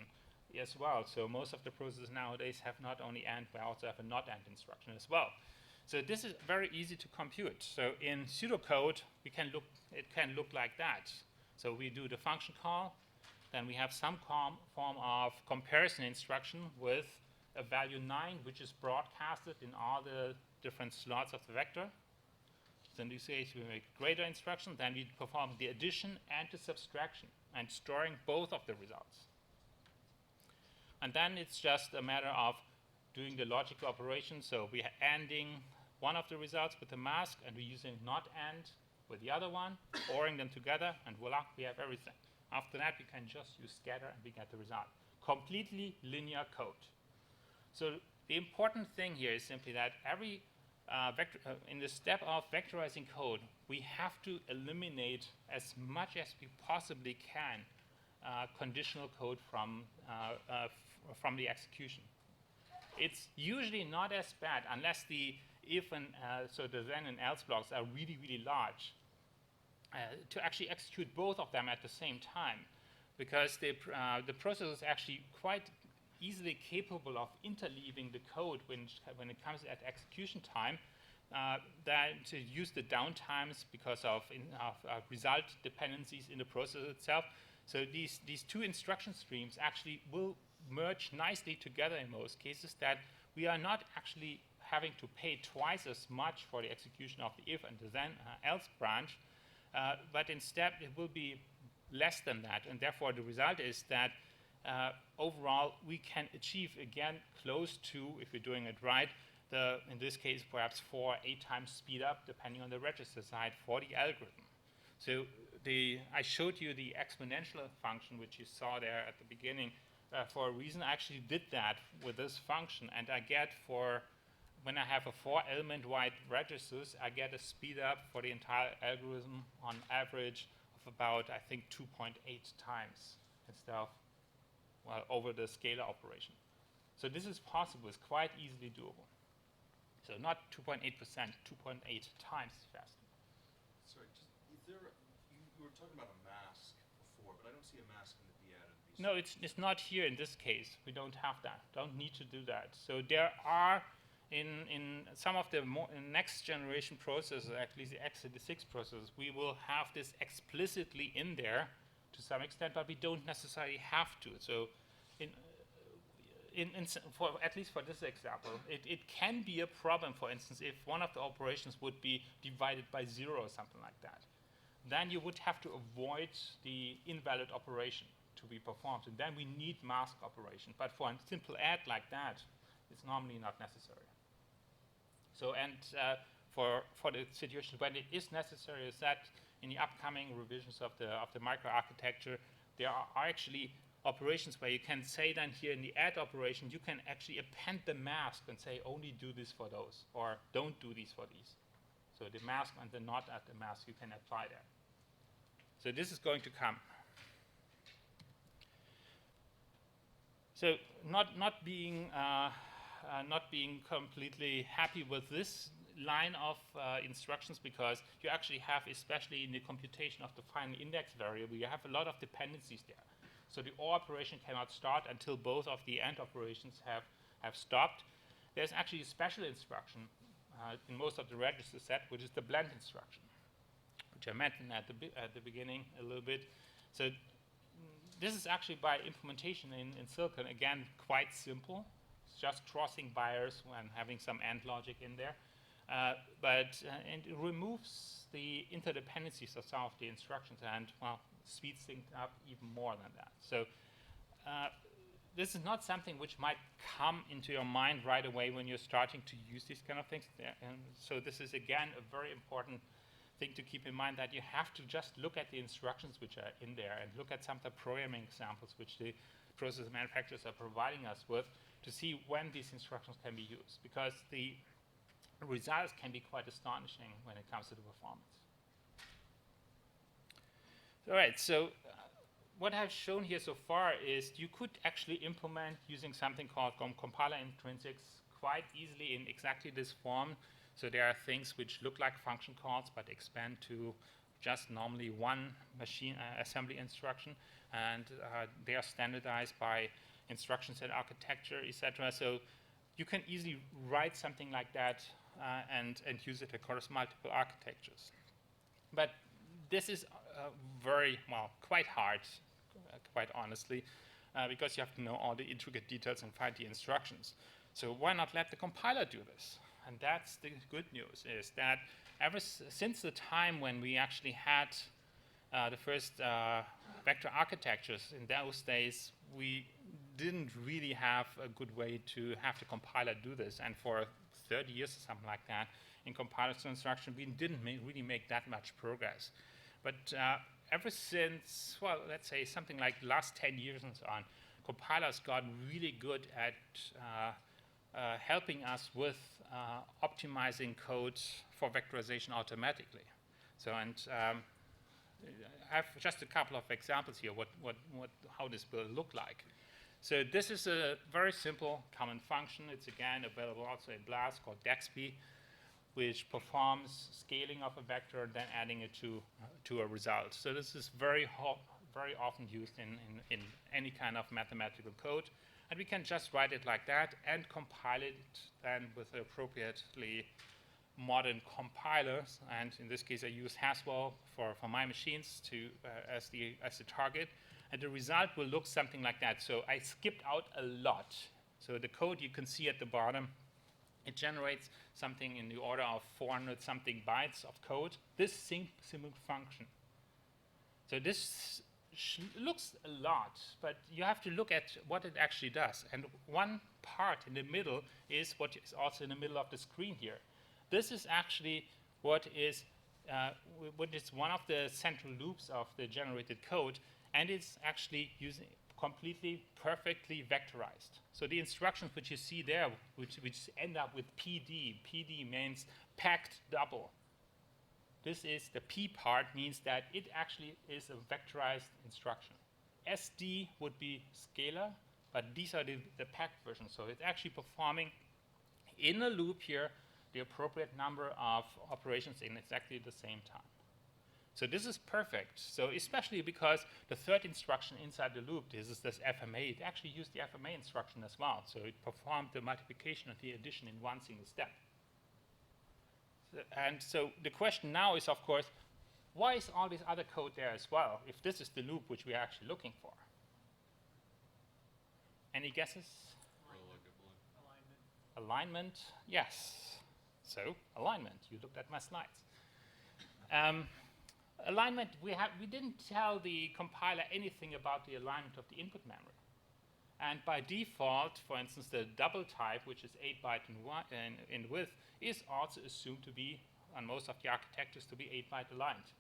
as well. So most of the processes nowadays have not only AND, but also have a not AND instruction as well. So this is very easy to compute. So in pseudocode, it can look like that. So we do the function call, then we have some form of comparison instruction with a value 9, which is broadcasted in all the different slots of the vector. So in this case, we make greater instruction, then we perform the addition and the subtraction, and storing both of the results. And then it's just a matter of doing the logical operation. So we are ANDing one of the results with the mask, and we're using not AND with the other one, ORing them together, and voila, we have everything. After that, we can just use scatter, and we get the result. Completely linear code. So the important thing here is simply that every in the step of vectorizing code, we have to eliminate as much as we possibly can conditional code from the execution. It's usually not as bad unless the if and so the then and else blocks are really, really large to actually execute both of them at the same time, because the process is actually quite easily capable of interleaving the code when it comes at execution time, to use the downtimes because of result dependencies in the process itself. So these two instruction streams actually will merge nicely together in most cases, that we are not actually having to pay twice as much for the execution of the if and the then else branch, but instead it will be less than that, and therefore the result is that overall we can achieve again close to, if we're doing it right, in this case perhaps 4 or 8 times speed up depending on the register side for the algorithm. So I showed you the exponential function which you saw there at the beginning for a reason. I actually did that with this function, and I get when I have a 4-element wide registers, I get a speed up for the entire algorithm on average of about, I think, 2.8 times instead of, well, over the scalar operation. So this is possible. It's quite easily doable. So not 2.8%, 2.8 times faster. Sorry, is there you were talking about a mask before, but I don't see a mask in the d-add and b-sub. No, it's not here in this case. We don't have that. Don't need to do that. So there are in some of the next generation processors, actually the x86 processors, we will have this explicitly in there to some extent, but we don't necessarily have to. So at least for this example, it can be a problem, for instance, if one of the operations would be divided by 0 or something like that. Then you would have to avoid the invalid operation to be performed, and then we need mask operation. But for a simple add like that, it's normally not necessary. So, and for the situation when it is necessary, is that in the upcoming revisions of the microarchitecture, there are actually operations where you can say then here in the add operation, you can actually append the mask and say only do this for those, or don't do these for these. So the mask and the not at the mask, you can apply that. So this is going to come. So not being completely happy with this line of instructions, because you actually have, especially in the computation of the final index variable, you have a lot of dependencies there. So the OR operation cannot start until both of the AND operations have stopped. There's actually a special instruction in most of the register set, which is the blend instruction, which I mentioned at the beginning a little bit. So this is actually by implementation in Silicon, again, quite simple. It's just crossing wires and having some AND logic in there. And it removes the interdependencies of some of the instructions and, well, speeds things up even more than that. So this is not something which might come into your mind right away when you're starting to use these kind of things. And so this is, again, a very important thing to keep in mind, that you have to just look at the instructions which are in there and look at some of the programming examples which the process manufacturers are providing us with to see when these instructions can be used, because the results can be quite astonishing when it comes to the performance. All right, so what I've shown here so far is you could actually implement using something called compiler intrinsics quite easily in exactly this form. So there are things which look like function calls but expand to just normally one machine assembly instruction, and they are standardized by instruction set architecture, etc. So you can easily write something like that and use it across multiple architectures. But this is very, well, quite hard, quite honestly, because you have to know all the intricate details and find the instructions. So why not let the compiler do this? And that's the good news, is that since the time when we actually had the first vector architectures, in those days, we didn't really have a good way to have the compiler do this. And for 30 years or something like that, in compiler to instruction, we didn't really make that much progress. But ever since, well, let's say something like the last 10 years and so on, compilers got really good at helping us with optimizing code for vectorization automatically. So, and I have just a couple of examples here how this will look like. So this is a very simple common function. It's again available also in BLAS, called DEXP, which performs scaling of a vector and then adding it to a result. So this is very often used in any kind of mathematical code. And we can just write it like that and compile it then with appropriately modern compilers. And in this case, I use Haswell for my machines as the target. And the result will look something like that. So I skipped out a lot. So the code you can see at the bottom, it generates something in the order of 400 something bytes of code. This simple function. So this looks a lot, but you have to look at what it actually does. And one part in the middle is what is also in the middle of the screen here. This is actually what is one of the central loops of the generated code, and it's actually using completely perfectly vectorized. So the instructions which you see there, which end up with PD means packed double. This is the P part, means that it actually is a vectorized instruction. SD would be scalar, but these are the packed versions. So it's actually performing in a loop here the appropriate number of operations in exactly the same time. So this is perfect. So especially because the third instruction inside the loop, this is this FMA, it actually used the FMA instruction as well. So it performed the multiplication and the addition in one single step. And so the question now is, of course, why is all this other code there as well, if this is the loop which we are actually looking for? Any guesses? Alignment, yes. So alignment, you looked at my slides. Alignment, we didn't tell the compiler anything about the alignment of the input memory. And by default, for instance, the double type, which is 8 byte in width, is also assumed to be, on most of the architectures, to be 8 byte aligned.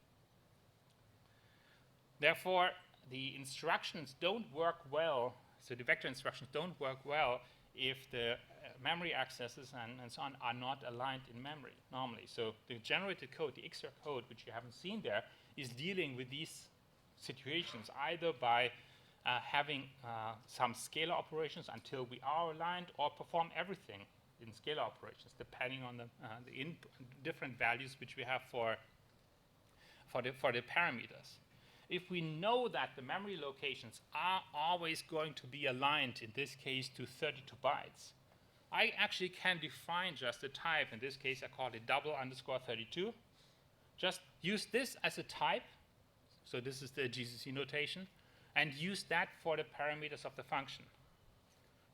Therefore, the instructions don't work well, so the vector instructions don't work well if the memory accesses and so on are not aligned in memory normally. So the generated code, the XOR code, which you haven't seen there, is dealing with these situations either by having some scalar operations until we are aligned, or perform everything in scalar operations, depending on the different values which we have for the parameters. If we know that the memory locations are always going to be aligned, in this case to 32 bytes, I actually can define just a type. In this case, I call it double_32. Just use this as a type. So this is the GCC notation. and use that for the parameters of the function.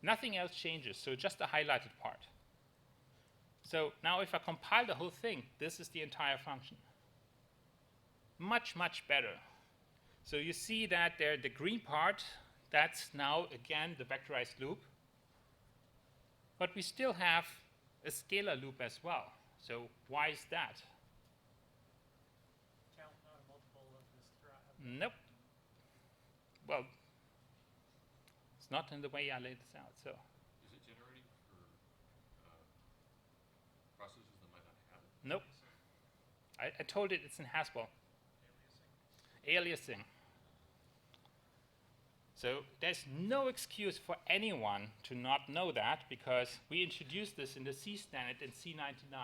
Nothing else changes, so just the highlighted part. So now if I compile the whole thing, this is the entire function. Much, much better. So you see that there, the green part, that's now, again, the vectorized loop. But we still have a scalar loop as well. So why is that? Count not a multiple of this throughout. Nope. Well, it's not in the way I laid this out. So Is it generating for processes that might not have it? nope. I told it it's in Haswell. Aliasing. So there's no excuse for anyone to not know that, because we introduced this in the C standard in C99.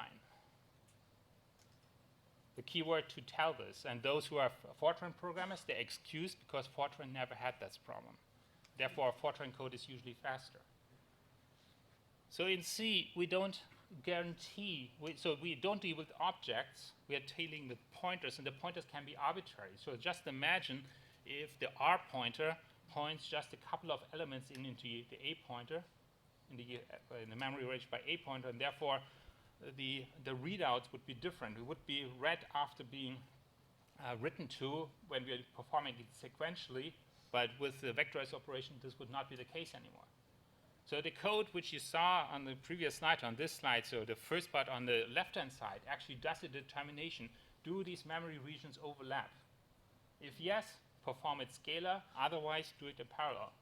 The keyword to tell this, and those who are Fortran programmers, they're excused because Fortran never had this problem. Therefore, Fortran code is usually faster. So in C, we don't guarantee, so we don't deal with objects, we are dealing with pointers, and the pointers can be arbitrary. So just imagine if the R pointer points just a couple of elements into the A pointer, in the memory range by A pointer, and therefore the readouts would be different. It would be read after being written to when we are performing it sequentially, but with the vectorized operation, this would not be the case anymore. So the code which you saw on the previous slide, on this slide, so the first part on the left-hand side actually does a determination. Do these memory regions overlap? If yes, perform it scalar, otherwise do it in parallel.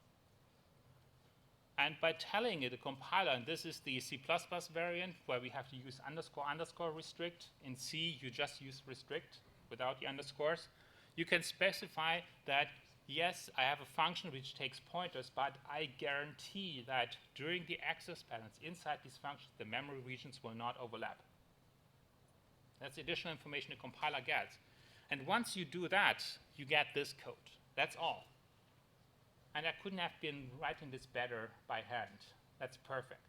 And by telling it a compiler, and this is the C++ variant where we have to use __ restrict. In C, you just use restrict without the underscores. You can specify that, yes, I have a function which takes pointers, but I guarantee that during the access patterns inside these functions, the memory regions will not overlap. That's additional information the compiler gets. And once you do that, you get this code. That's all. And I couldn't have been writing this better by hand. That's perfect.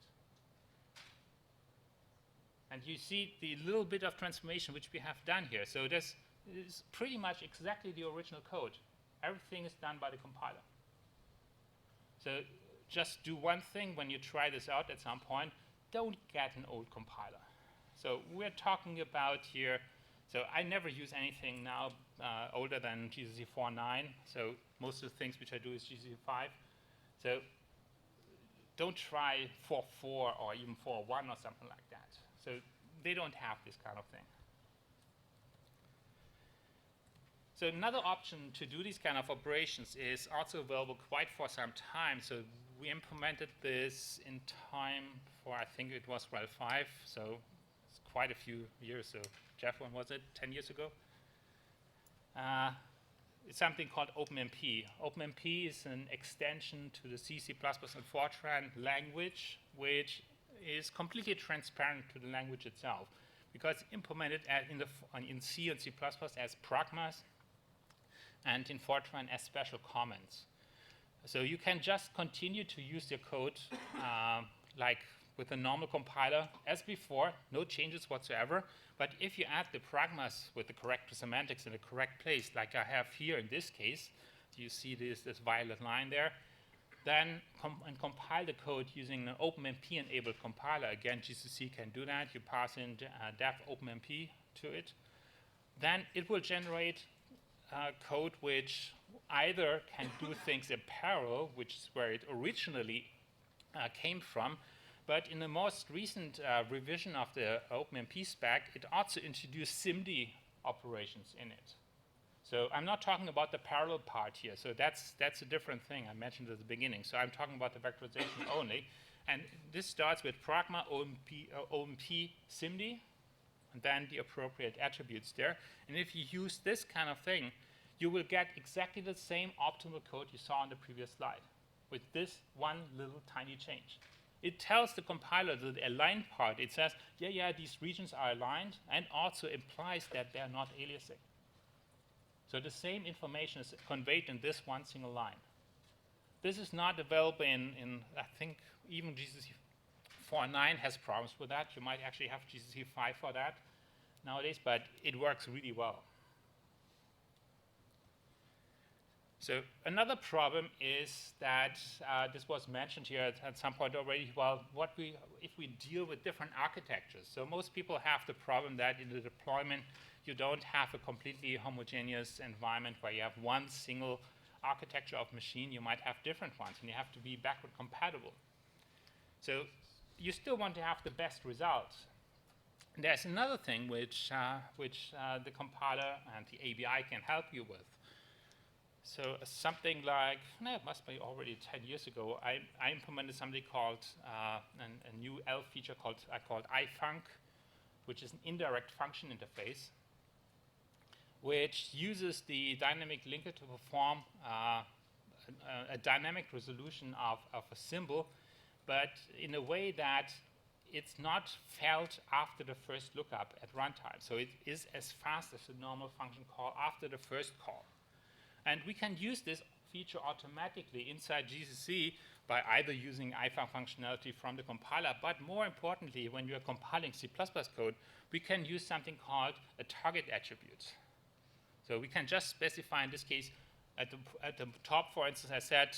And you see the little bit of transformation which we have done here. So this is pretty much exactly the original code. Everything is done by the compiler. So just do one thing when you try this out at some point. Don't get an old compiler. So we're talking about here, so I never use anything now older than GCC 4.9. So most of the things which I do is GCC 5. So don't try 4.4 or even 4.1 or something like that. So they don't have this kind of thing. So another option to do these kind of operations is also available quite for some time. So we implemented this in time for, I think it was RHEL 5, so it's quite a few years. So Jeff, when was it? 10 years ago? It's something called OpenMP. OpenMP is an extension to the C, C++, and Fortran language, which is completely transparent to the language itself, because implemented in C and C++ as pragmas, and in Fortran as special comments. So you can just continue to use your code like with a normal compiler as before, no changes whatsoever. But if you add the pragmas with the correct semantics in the correct place, like I have here in this case, you see this violet line there, then compile the code using an OpenMP-enabled compiler. Again, GCC can do that. You pass in dev OpenMP to it. Then it will generate code which either can do things in parallel, which is where it originally came from, but in the most recent revision of the OpenMP spec, it also introduced SIMD operations in it. So I'm not talking about the parallel part here. So that's a different thing I mentioned at the beginning. So I'm talking about the vectorization only. And this starts with pragma OMP SIMD, and then the appropriate attributes there. And if you use this kind of thing, you will get exactly the same optimal code you saw on the previous slide with this one little tiny change. It tells the compiler that the aligned part, it says, yeah, these regions are aligned, and also implies that they're not aliasing. So the same information is conveyed in this one single line. This is not available in I think, even GCC 4.9 has problems with that. You might actually have GCC 5 for that nowadays, but it works really well. So another problem is that this was mentioned here at some point already. Well, if we deal with different architectures? So most people have the problem that in the deployment you don't have a completely homogeneous environment where you have one single architecture of machine. You might have different ones, and you have to be backward compatible. So you still want to have the best results. There's another thing which the compiler and the ABI can help you with. So something like, no, it must be already 10 years ago, I implemented something called, a new L feature called ifunc, which is an indirect function interface, which uses the dynamic linker to perform a dynamic resolution of a symbol, but in a way that it's not felt after the first lookup at runtime. So it is as fast as a normal function call after the first call. And we can use this feature automatically inside GCC by either using ifunc functionality from the compiler, but more importantly, when you're compiling C++ code, we can use something called a target attribute. So we can just specify, in this case, at the top, for instance, I said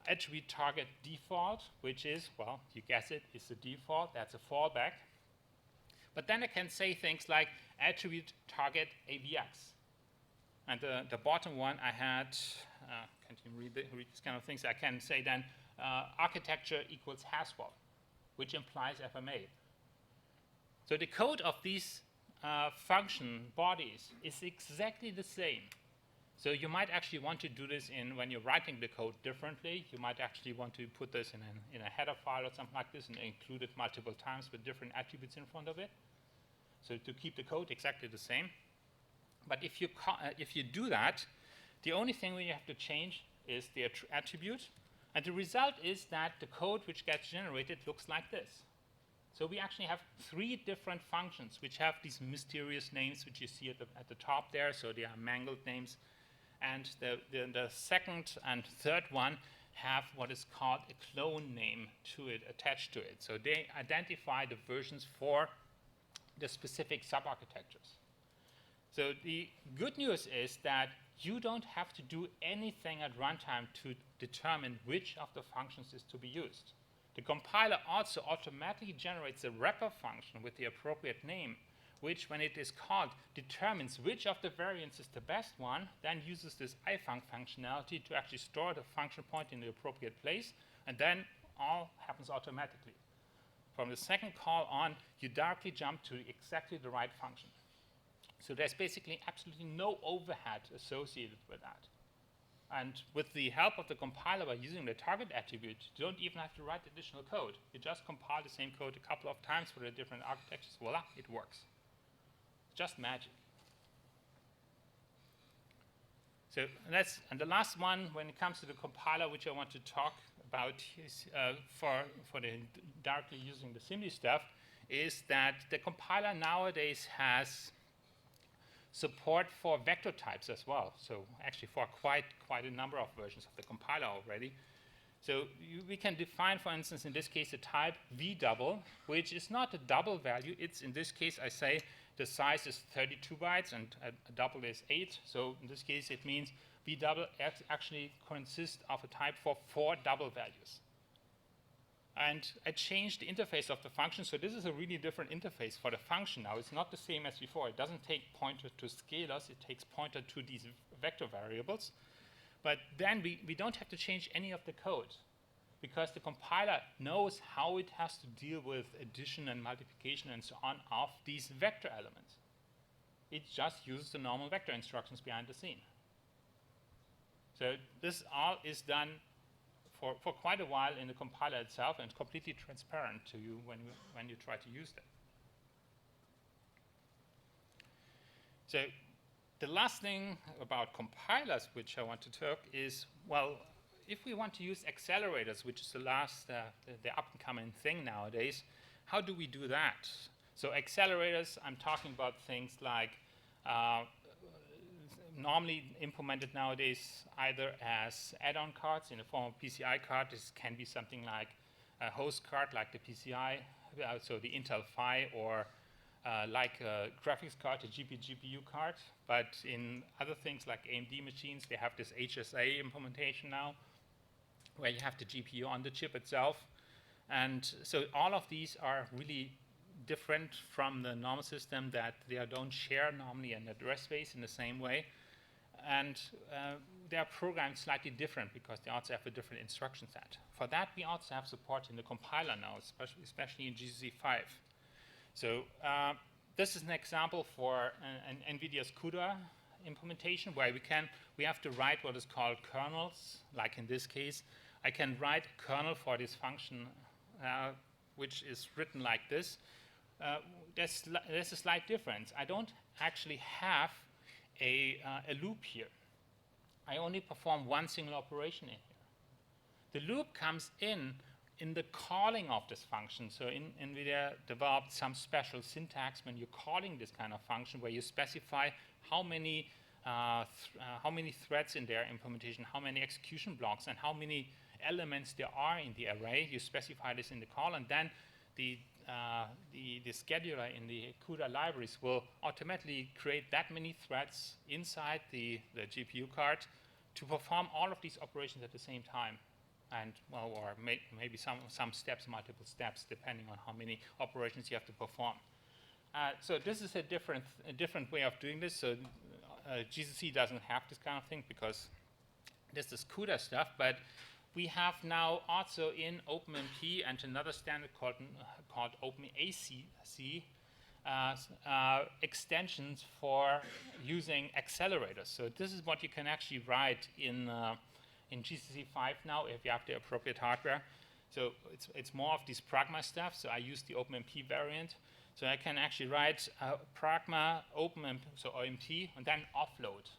attribute target default, which is, well, you guess it, is the default. That's a fallback. But then I can say things like attribute target AVX. And the bottom one I had, can't you read these kind of things? I can say then architecture equals Haswell, which implies FMA. So the code of these function bodies is exactly the same. So you might actually want to do this when you're writing the code differently. You might actually want to put this in a header file or something like this and include it multiple times with different attributes in front of it. So to keep the code exactly the same. But if you do that, the only thing we have to change is the attribute. And the result is that the code which gets generated looks like this. So we actually have 3 different functions which have these mysterious names which you see at the top there. So they are mangled names. And the second and third one have what is called a clone name to it, attached to it. So they identify the versions for the specific subarchitectures. So the good news is that you don't have to do anything at runtime to determine which of the functions is to be used. The compiler also automatically generates a wrapper function with the appropriate name, which, when it is called, determines which of the variants is the best one, then uses this ifunc functionality to actually store the function point in the appropriate place, and then all happens automatically. From the second call on, you directly jump to exactly the right function. So there's basically absolutely no overhead associated with that. And with the help of the compiler by using the target attribute, you don't even have to write additional code. You just compile the same code a couple of times for the different architectures. Voila, it works. Just magic. So and the last one, when it comes to the compiler, which I want to talk about is, for the directly using the SIMD stuff, is that the compiler nowadays has support for vector types as well. So actually for quite a number of versions of the compiler already. So we can define, for instance, in this case, a type v-double, which is not a double value. It's, in this case, I say the size is 32 bytes and a double is 8. So in this case, it means v-double actually consists of a type for 4 double values. And I changed the interface of the function, so this is a really different interface for the function now. It's not the same as before. It doesn't take pointer to scalars. It takes pointer to these vector variables. But then we don't have to change any of the code, because the compiler knows how it has to deal with addition and multiplication and so on of these vector elements. It just uses the normal vector instructions behind the scene. So this all is done for quite a while in the compiler itself, and completely transparent to you when you try to use them. So the last thing about compilers which I want to talk is, well, if we want to use accelerators, which is the up-and-coming thing nowadays, how do we do that? So accelerators, I'm talking about things like normally implemented nowadays either as add-on cards in the form of PCI card. This can be something like a host card like the PCI, so the Intel Phi, or like a graphics card, a GPU card, but in other things like AMD machines, they have this HSA implementation now, where you have the GPU on the chip itself. And so all of these are really different from the normal system, that they don't share normally an address space in the same way. And they are programmed slightly different because they also have a different instruction set. For that, we also have support in the compiler now, especially in GCC5. So this is an example for an NVIDIA's CUDA implementation, where we have to write what is called kernels. Like in this case, I can write a kernel for this function, which is written like this. There's a slight difference. I don't actually have a loop here. I only perform one single operation in here. The loop comes in the calling of this function. So NVIDIA developed some special syntax when you're calling this kind of function, where you specify how many threads in their implementation, how many execution blocks, and how many elements there are in the array. You specify this in the call, and then the scheduler in the CUDA libraries will automatically create that many threads inside the GPU card to perform all of these operations at the same time. And, well, or maybe some steps, multiple steps, depending on how many operations you have to perform. So this is a different way of doing this. So GCC doesn't have this kind of thing because this is CUDA stuff, but we have now also in OpenMP and another standard called OpenACC extensions for using accelerators. So this is what you can actually write in GCC5 now if you have the appropriate hardware. So it's more of this pragma stuff. So I use the OpenMP variant. So I can actually write pragma OpenMP, so OMT, and then offload.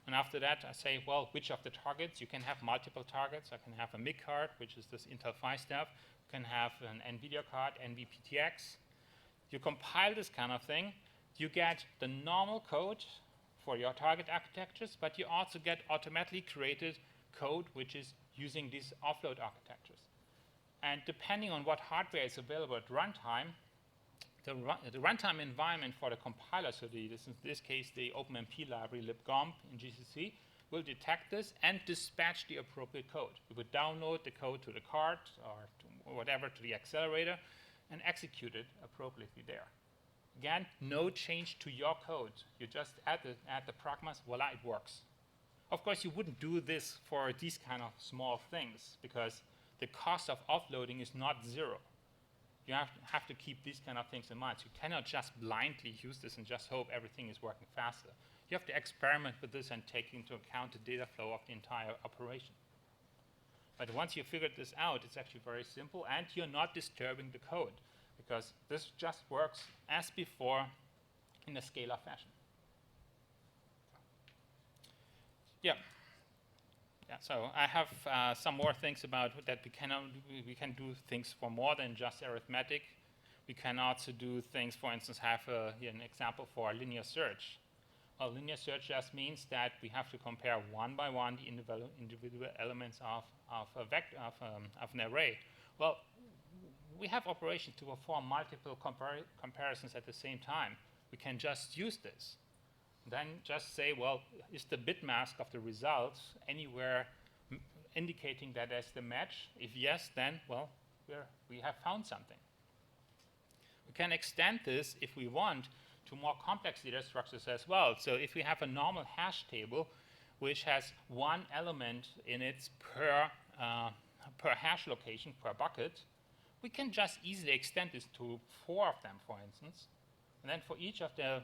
And after that, I say, well, which of the targets? You can have multiple targets. I can have a MIG card, which is this Intel 5 stuff. You can have an NVIDIA card, NVPTX. You compile this kind of thing. You get the normal code for your target architectures, but you also get automatically created code which is using these offload architectures. And depending on what hardware is available at runtime, the runtime environment for the compiler, so in this case the OpenMP library libgomp in GCC, will detect this and dispatch the appropriate code. You would download the code to the card or to whatever to the accelerator and execute it appropriately there. Again, no change to your code. You just add the pragmas, voila, it works. Of course, you wouldn't do this for these kind of small things because the cost of offloading is not zero. You have to keep these kind of things in mind. So you cannot just blindly use this and just hope everything is working faster. You have to experiment with this and take into account the data flow of the entire operation. But once you figured this out, it's actually very simple, and you're not disturbing the code, because this just works as before in a scalar fashion. Yeah. So I have some more things about that. We can do things for more than just arithmetic. We can also do things, for instance, have here an example for linear search. Well, linear search just means that we have to compare one by one the individual elements of an array. Well, we have operations to perform multiple comparisons at the same time. We can just use this. Then just say, well, is the bit mask of the results anywhere indicating that there's the match? If yes, then, well, we have found something. We can extend this, if we want, to more complex data structures as well. So if we have a normal hash table, which has one element in it per hash location, per bucket, we can just easily extend this to 4 of them, for instance. And then for each of the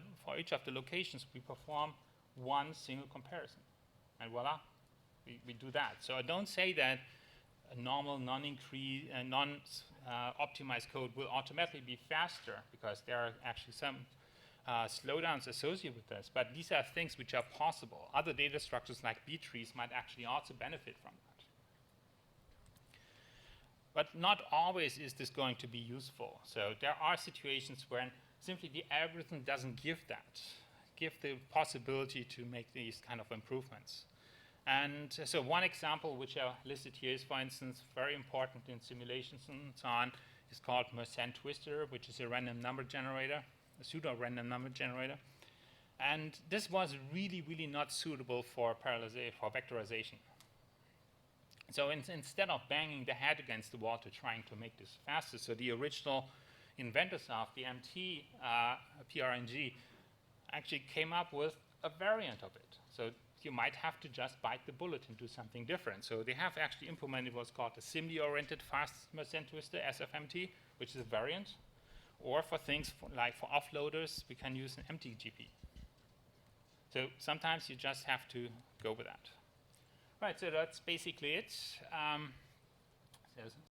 locations, we perform one single comparison. And voila, we do that. So I don't say that a normal non-optimized code will automatically be faster, because there are actually some slowdowns associated with this. But these are things which are possible. Other data structures like B-trees might actually also benefit from that. But not always is this going to be useful. So there are situations when simply the algorithm doesn't give the possibility to make these kind of improvements. And so one example which I listed here is, for instance, very important in simulations and so on, is called Mersenne twister, which is a random number generator, a pseudo-random number generator. And this was really, really not suitable for vectorization. So instead of banging the head against the wall to trying to make this faster, so the original inventors of the MT PRNG actually came up with a variant of it. So you might have to just bite the bullet and do something different. So they have actually implemented what's called a SIMD-oriented fast Mersenne twister, SFMT, which is a variant. Or for things like for offloaders, we can use an MTGP. So sometimes you just have to go with that. Right, so that's basically it. So